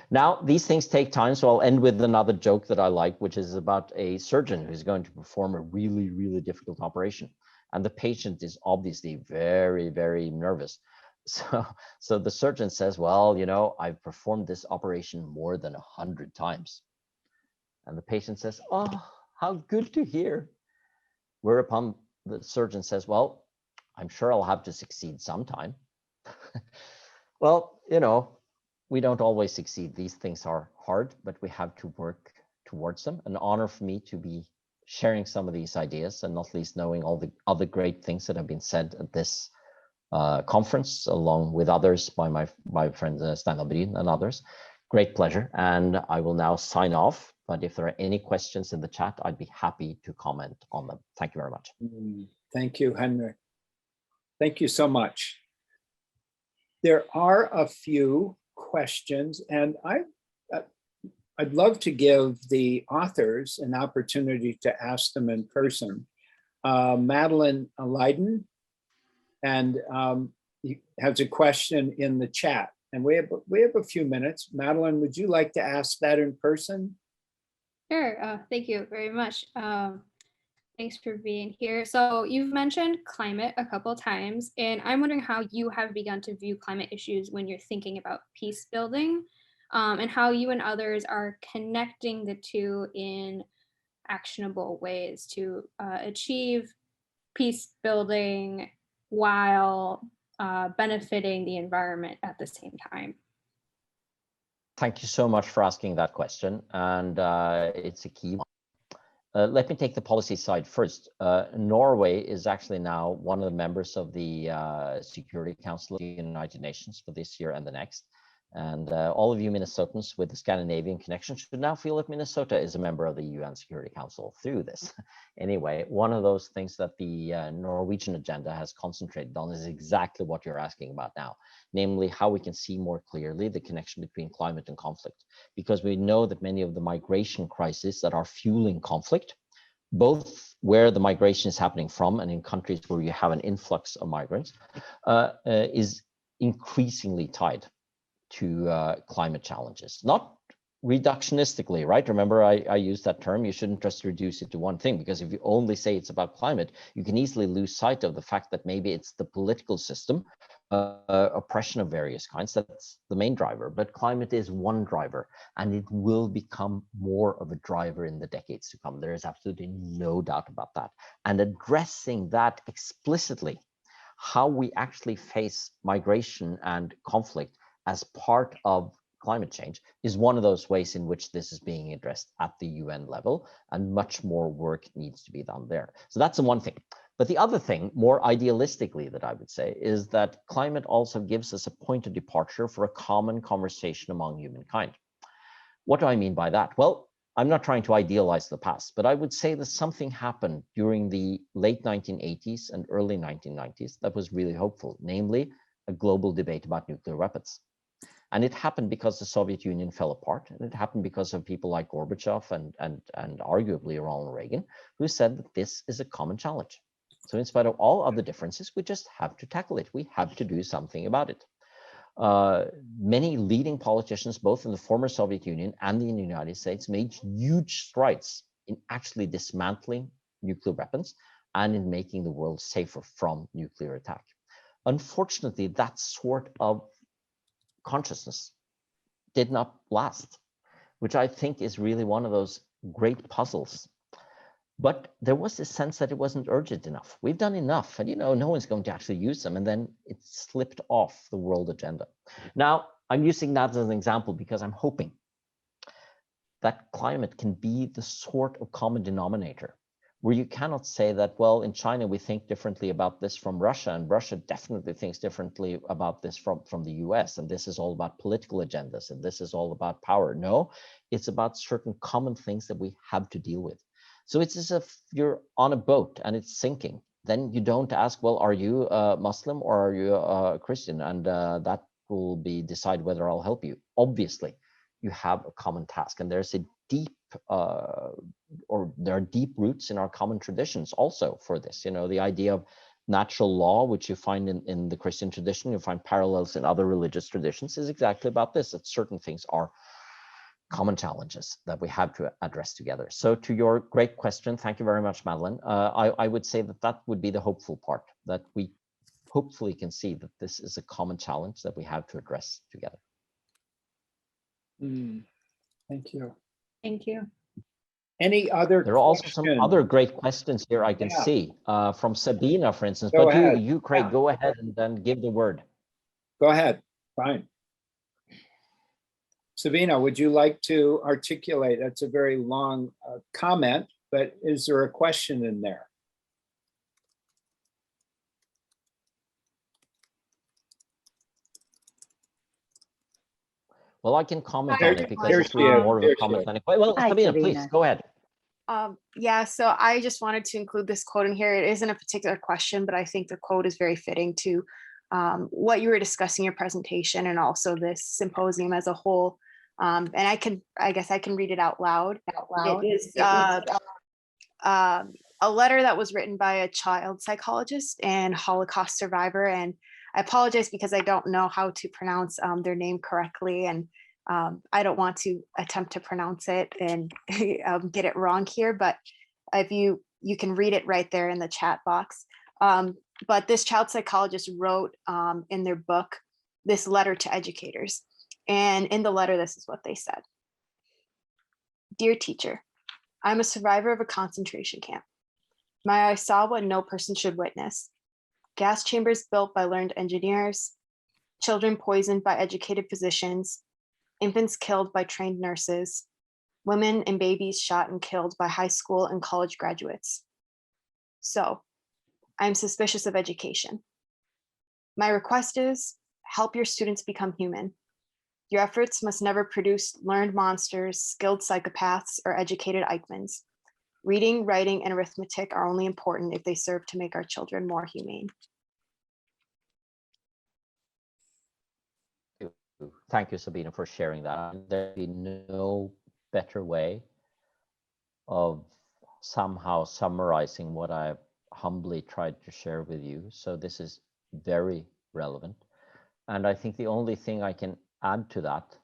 Now, these things take time, so I'll end with another joke that I like, which is about a surgeon who's going to perform a really, really difficult operation. And the patient is obviously very, very nervous. So the surgeon says, well, you know, I've performed this operation more than 100 times. And the patient says, oh, how good to hear. Whereupon the surgeon says, well, I'm sure I'll have to succeed sometime. Well, you know, we don't always succeed. These things are hard, but we have to work towards them. An honor for me to be sharing some of these ideas, and not least knowing all the other great things that have been said at this conference, along with others by my friend Steinar Bryn and others. Great pleasure. And I will now sign off. But if there are any questions in the chat, I'd be happy to comment on them. Thank you very much. Thank you, Henrik. Thank you so much. There are a few questions, and I'd love to give the authors an opportunity to ask them in person. Madeline Leiden and has a question in the chat, and we have a few minutes. Madeline, would you like to ask that in person? Sure. Thank you very much. Thanks for being here. So you've mentioned climate a couple of times, and I'm wondering how you have begun to view climate issues when you're thinking about peace building, and how you and others are connecting the two in actionable ways to achieve peace building while benefiting the environment at the same time. Thank you so much for asking that question, and it's a key one. Let me take the policy side first. Norway is actually now one of the members of the Security Council of the United Nations for this year and the next. And all of you Minnesotans with the Scandinavian connection should now feel that Minnesota is a member of the UN Security Council through this. Anyway, one of those things that the Norwegian agenda has concentrated on is exactly what you're asking about now, namely how we can see more clearly the connection between climate and conflict. Because we know that many of the migration crises that are fueling conflict, both where the migration is happening from and in countries where you have an influx of migrants, is increasingly tied to climate challenges. Not reductionistically, right? Remember, I used that term. You shouldn't just reduce it to one thing, because if you only say it's about climate, you can easily lose sight of the fact that maybe it's the political system, oppression of various kinds, that's the main driver. But climate is one driver, and it will become more of a driver in the decades to come. There is absolutely no doubt about that. And addressing that explicitly, how we actually face migration and conflict as part of climate change, is one of those ways in which this is being addressed at the UN level, and much more work needs to be done there. So that's the one thing. But the other thing, more idealistically, that I would say, is that climate also gives us a point of departure for a common conversation among humankind. What do I mean by that? Well, I'm not trying to idealize the past, but I would say that something happened during the late 1980s and early 1990s that was really hopeful, namely a global debate about nuclear weapons. And it happened because the Soviet Union fell apart, and it happened because of people like Gorbachev and arguably Ronald Reagan, who said that this is a common challenge. So in spite of all other differences, we just have to tackle it. We have to do something about it. Many leading politicians, both in the former Soviet Union and in the United States, made huge strides in actually dismantling nuclear weapons and in making the world safer from nuclear attack. Unfortunately, that sort of consciousness did not last, which I think is really one of those great puzzles. But there was this sense that it wasn't urgent enough. We've done enough, and no one's going to actually use them. And then it slipped off the world agenda. Now, I'm using that as an example because I'm hoping that climate can be the sort of common denominator where you cannot say that, well, in China, we think differently about this from Russia, and Russia definitely thinks differently about this from the US, and this is all about political agendas, and this is all about power. No, it's about certain common things that we have to deal with. So it's as if you're on a boat and it's sinking. Then you don't ask, well, are you a Muslim or are you a Christian? And that will decide whether I'll help you. Obviously, you have a common task. And there's a deep, or there are deep roots in our common traditions also for this. You know, the idea of natural law, which you find in the Christian tradition, you find parallels in other religious traditions, is exactly about this, that certain things are common challenges that we have to address together. So to your great question, thank you very much, Madeline. I would say that that would be the hopeful part, that we hopefully can see that this is a common challenge that we have to address together. Thank you. Thank you. Any other There are also some questions? other great questions here I can see from Sabina, for instance. Go But ahead. you, Craig, go ahead and then give the word. Go ahead. Fine. Sabina, would you like to articulate? That's a very long comment, but is there a question in there? Well, I can comment There- on it because there it's she really is. more of There a she comment is. than a question. Well, Hi, Sabina, please Sabina. go ahead. Yeah, so I just wanted to include this quote in here. It isn't a particular question, but I think the quote is very fitting to what you were discussing in your presentation and also this symposium as a whole. And I guess I can read it out loud. It is a letter that was written by a child psychologist and Holocaust survivor. And I apologize because I don't know how to pronounce their name correctly. And I don't want to attempt to pronounce it and get it wrong here, but if you can read it right there in the chat box. But this child psychologist wrote in their book this letter to educators. And in the letter, this is what they said. Dear teacher, I'm a survivor of a concentration camp. My eyes saw what no person should witness. Gas chambers built by learned engineers, children poisoned by educated physicians, infants killed by trained nurses, women and babies shot and killed by high school and college graduates. So, I'm suspicious of education. My request is, help your students become human. Your efforts must never produce learned monsters, skilled psychopaths, or educated Eichmanns. Reading, writing, and arithmetic are only important if they serve to make our children more humane. Thank you, Sabina, for sharing that. There'd be no better way of somehow summarizing what I've humbly tried to share with you. So this is very relevant. And I think the only thing I can add to that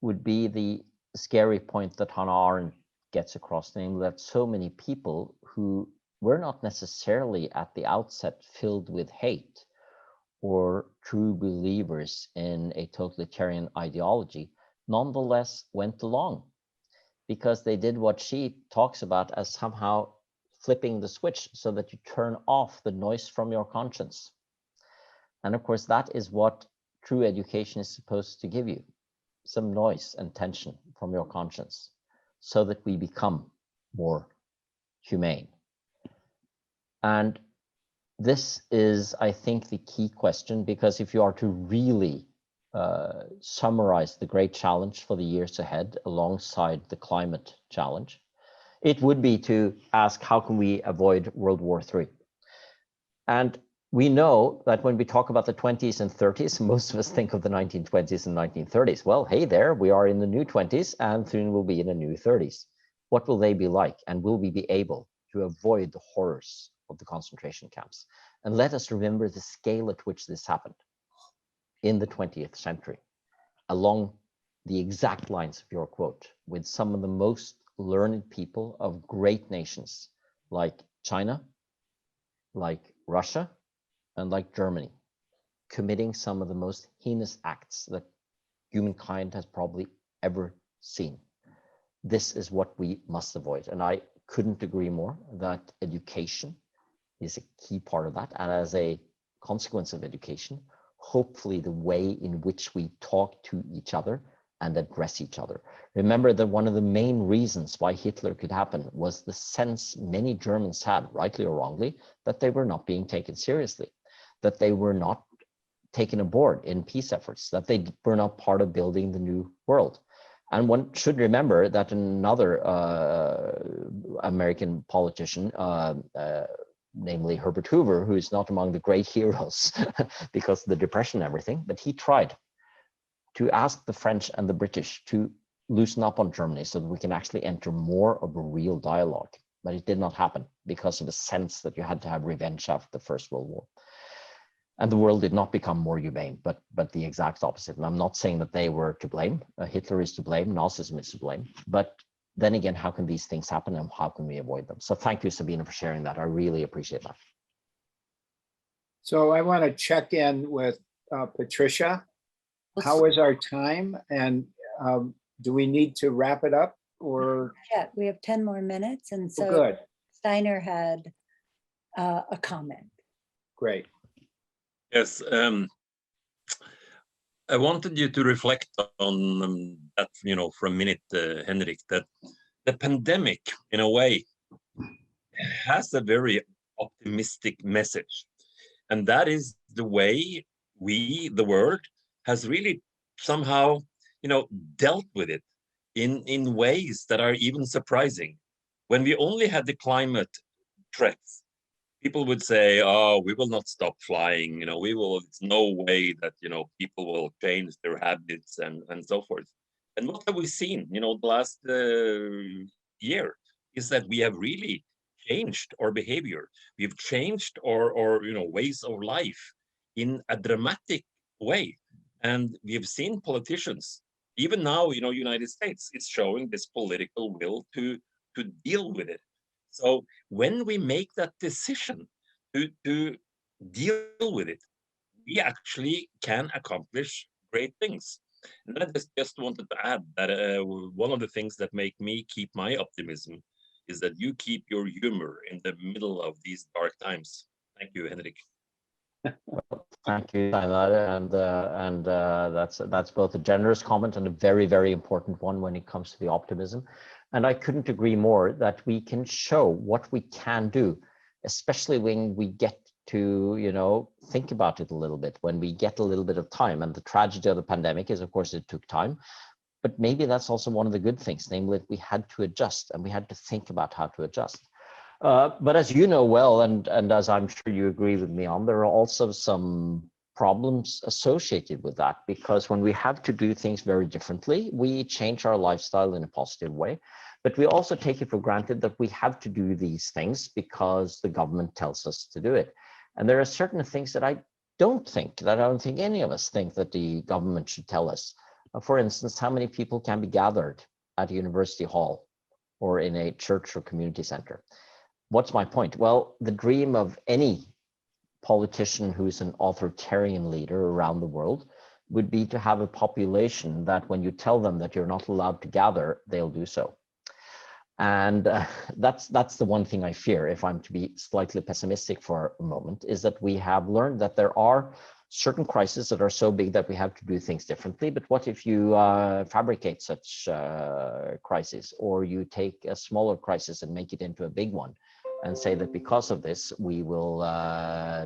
would be the scary point that Hannah Arendt gets across, namely that so many people who were not necessarily at the outset filled with hate or true believers in a totalitarian ideology, nonetheless went along because they did what she talks about as somehow flipping the switch so that you turn off the noise from your conscience. And of course, that is what true education is supposed to give you, some noise and tension from your conscience so that we become more humane. And this is, I think, the key question, because if you are to really summarize the great challenge for the years ahead alongside the climate challenge, it would be to ask, how can we avoid World War III? And we know that when we talk about the 20s and 30s, most of us think of the 1920s and 1930s. Well, hey there, we are in the new 20s and soon we'll be in the new 30s. What will they be like? And will we be able to avoid the horrors of the concentration camps? And let us remember the scale at which this happened in the 20th century, along the exact lines of your quote, with some of the most learned people of great nations like China, like Russia, and like Germany, committing some of the most heinous acts that humankind has probably ever seen. This is what we must avoid. And I couldn't agree more that education is a key part of that. And as a consequence of education, hopefully the way in which we talk to each other and address each other. Remember that one of the main reasons why Hitler could happen was the sense many Germans had, rightly or wrongly, that they were not being taken seriously, that they were not taken aboard in peace efforts, that they were not part of building the new world. And one should remember that another American politician, namely Herbert Hoover, who is not among the great heroes because of the Depression and everything, but he tried to ask the French and the British to loosen up on Germany so that we can actually enter more of a real dialogue. But it did not happen because of a sense that you had to have revenge after the First World War. And the world did not become more humane, but the exact opposite. And I'm not saying that they were to blame. Hitler is to blame, Nazism is to blame. But then again, how can these things happen and how can we avoid them? So thank you, Sabine, for sharing that. I really appreciate that. So I want to check in with Patricia. How is our time? And do we need to wrap it up or? Yeah, we have 10 more minutes. And so Good. Steiner had a comment. Great. Yes, I wanted you to reflect on that, for a minute, Henrik, that the pandemic, in a way, has a very optimistic message. And that is the way we, the world, has really somehow, dealt with it in ways that are even surprising. When we only had the climate threats, people would say, oh, we will not stop flying, it's no way that, people will change their habits and so forth. And what have we seen, the last year is that we have really changed our behavior. We've changed our ways of life in a dramatic way. And we've seen politicians, even now, United States, it's showing this political will to deal with it. So when we make that decision to deal with it, we actually can accomplish great things. And I just wanted to add that one of the things that make me keep my optimism is that you keep your humor in the middle of these dark times. Thank you, Henrik. Well, thank you, and that's both a generous comment and a very, very important one when it comes to the optimism. And I couldn't agree more that we can show what we can do, especially when we get to, think about it a little bit, when we get a little bit of time. And the tragedy of the pandemic is, of course, it took time. But maybe that's also one of the good things, namely that we had to adjust and we had to think about how to adjust. But as you know well, and as I'm sure you agree with me on, there are also some problems associated with that, because when we have to do things very differently, we change our lifestyle in a positive way. But we also take it for granted that we have to do these things because the government tells us to do it. And there are certain things that I don't think any of us think that the government should tell us. For instance, how many people can be gathered at a university hall or in a church or community center? What's my point? Well, the dream of any politician who's an authoritarian leader around the world would be to have a population that when you tell them that you're not allowed to gather, they'll do so. And that's the one thing I fear, if I'm to be slightly pessimistic for a moment, is that we have learned that there are certain crises that are so big that we have to do things differently. But what if you fabricate such crises, or you take a smaller crisis and make it into a big one and say that because of this, we will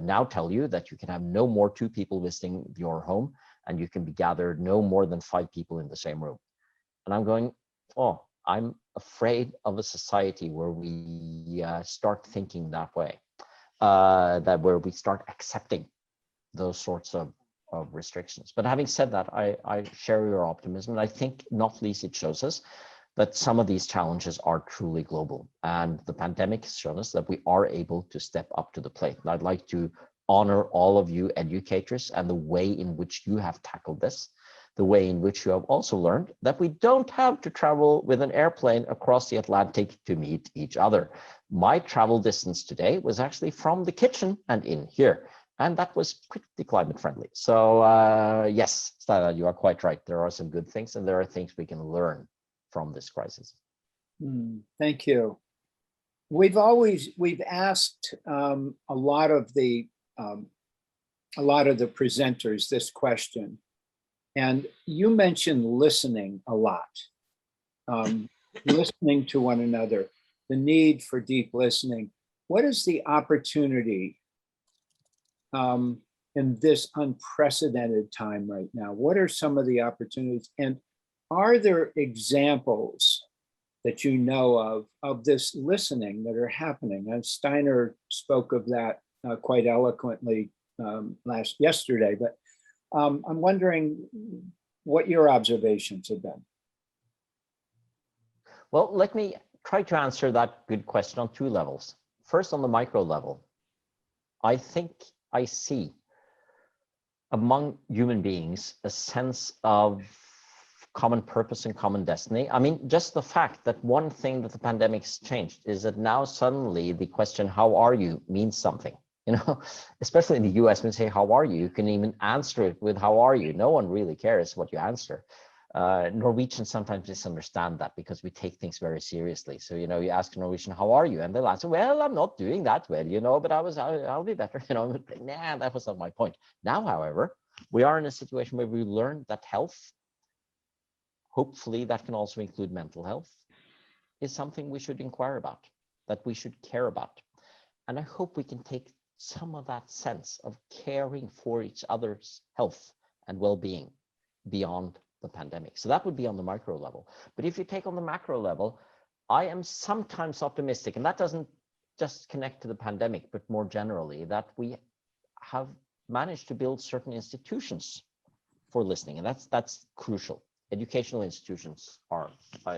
now tell you that you can have no more 2 people visiting your home and you can be gathered no more than 5 people in the same room. And I'm going, oh, I'm afraid of a society where we start thinking that way, where we start accepting those sorts of restrictions. But having said that, I share your optimism. And I think not least it shows us that some of these challenges are truly global. And the pandemic has shown us that we are able to step up to the plate. And I'd like to honor all of you educators and the way in which you have tackled this, the way in which you have also learned that we don't have to travel with an airplane across the Atlantic to meet each other. My travel distance today was actually from the kitchen and in here. And that was pretty climate friendly. So yes, Stella, you are quite right. There are some good things and there are things we can learn from this crisis. Thank you. We've asked a lot of the presenters this question, and you mentioned listening a lot, listening to one another, the need for deep listening. What is the opportunity in this unprecedented time right now? What are some of the opportunities? And are there examples that you know of this listening that are happening? And Steiner spoke of that quite eloquently yesterday, but I'm wondering, what your observations have been. Well, let me try to answer that good question on two levels. First, on the micro level, I think I see among human beings a sense of common purpose and common destiny. I mean, just the fact that one thing that the pandemic has changed is that now suddenly the question, how are you, means something. You know, especially in the US, when you say, how are you? You can even answer it with, how are you? No one really cares what you answer. Norwegians sometimes misunderstand that because we take things very seriously. So, you know, you ask a Norwegian, how are you? And they'll answer, well, I'm not doing that well, you know, but I'll be better. You know, nah, that was not my point. Now, however, we are in a situation where we learn that health, hopefully that can also include mental health, is something we should inquire about, that we should care about. And I hope we can take some of that sense of caring for each other's health and well-being beyond the pandemic. So that would be on the micro level. But if you take on the macro level, I am sometimes optimistic, and that doesn't just connect to the pandemic, but more generally, that we have managed to build certain institutions for listening, and that's crucial. Educational institutions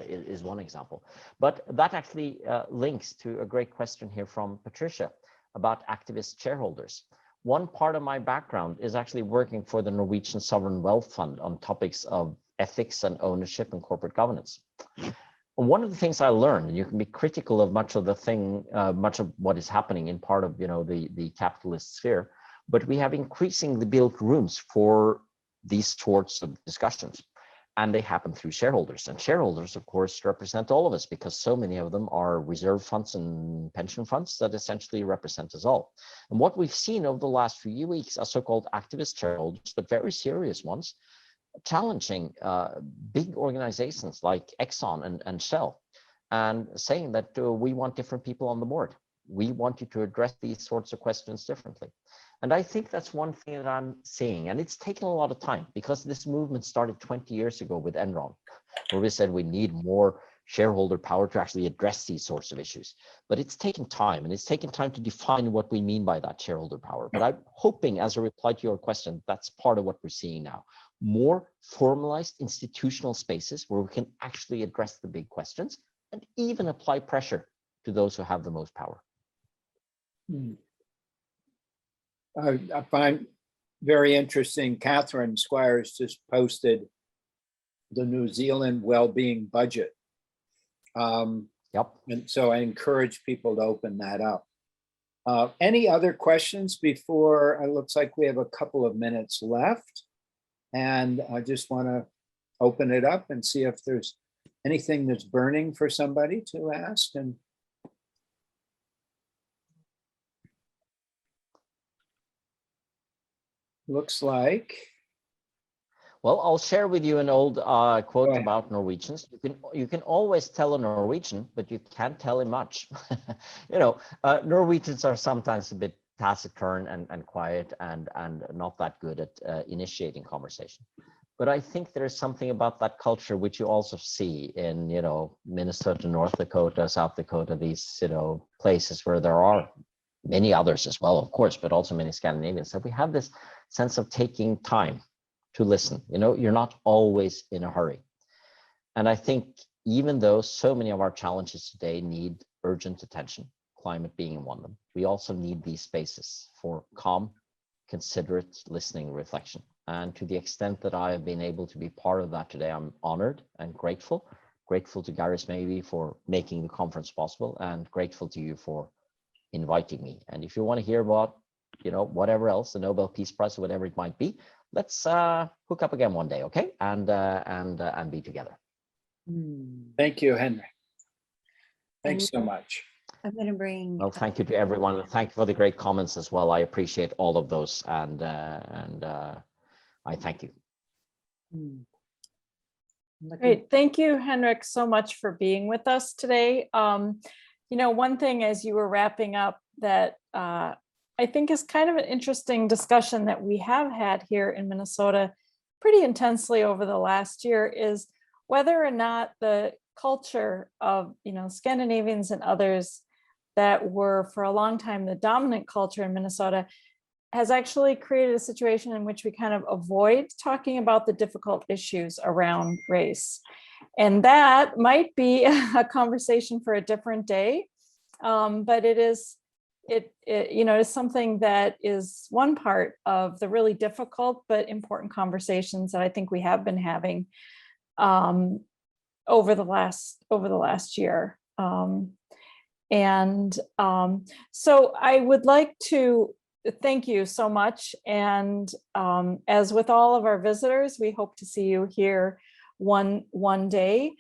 is one example, but that actually links to a great question here from Patricia about activist shareholders. One part of my background is actually working for the Norwegian Sovereign Wealth Fund on topics of ethics and ownership and corporate governance. And one of the things I learned, and you can be critical of much of what is happening in part of, you know, the capitalist sphere, but we have increasingly built rooms for these sorts of discussions. And they happen through shareholders. And shareholders, of course, represent all of us because so many of them are reserve funds and pension funds that essentially represent us all. And what we've seen over the last few weeks are so-called activist shareholders, but very serious ones, challenging big organizations like Exxon and Shell, and saying that we want different people on the board. We want you to address these sorts of questions differently. And I think that's one thing that I'm seeing, and it's taken a lot of time because this movement started 20 years ago with Enron, where we said we need more shareholder power to actually address these sorts of issues. But it's taken time, and it's taken time to define what we mean by that shareholder power. But I'm hoping, as a reply to your question, that's part of what we're seeing now. More formalized institutional spaces where we can actually address the big questions and even apply pressure to those who have the most power. I find very interesting, Catherine Squires just posted the New Zealand well-being budget. Yep. And so I encourage people to open that up. Any other questions before? It looks like we have a couple of minutes left. And I just want to open it up and see if there's anything that's burning for somebody to ask. And looks like. Well, I'll share with you an old quote about Norwegians. You can always tell a Norwegian, but you can't tell him much. You know, Norwegians are sometimes a bit taciturn and quiet and not that good at initiating conversation. But I think there's something about that culture which you also see in, you know, Minnesota, North Dakota, South Dakota, these, you know, places where there are many others as well, of course, but also many Scandinavians. So we have this sense of taking time to listen. You know, you're not always in a hurry. And I think even though so many of our challenges today need urgent attention, climate being one of them, we also need these spaces for calm, considerate listening, reflection. And to the extent that I have been able to be part of that today, I'm honored and grateful. Grateful to Gareth maybe for making the conference possible, and grateful to you for inviting me. And if you want to hear about, you know, whatever else, the Nobel Peace Prize or whatever it might be, let's hook up again one day, okay? And be together. Thank you, Henrik. Thanks so much. I'm going to bring. Well, thank you to everyone. Thank you for the great comments as well. I appreciate all of those, and I thank you. Great. Thank you, Henrik, so much for being with us today. You know, one thing as you were wrapping up that I think is kind of an interesting discussion that we have had here in Minnesota pretty intensely over the last year is whether or not the culture of, you know, Scandinavians and others that were for a long time the dominant culture in Minnesota has actually created a situation in which we kind of avoid talking about the difficult issues around race. And that might be a conversation for a different day, but it is something that is one part of the really difficult but important conversations that I think we have been having over the last year. So I would like to thank you so much. And as with all of our visitors, we hope to see you here one day.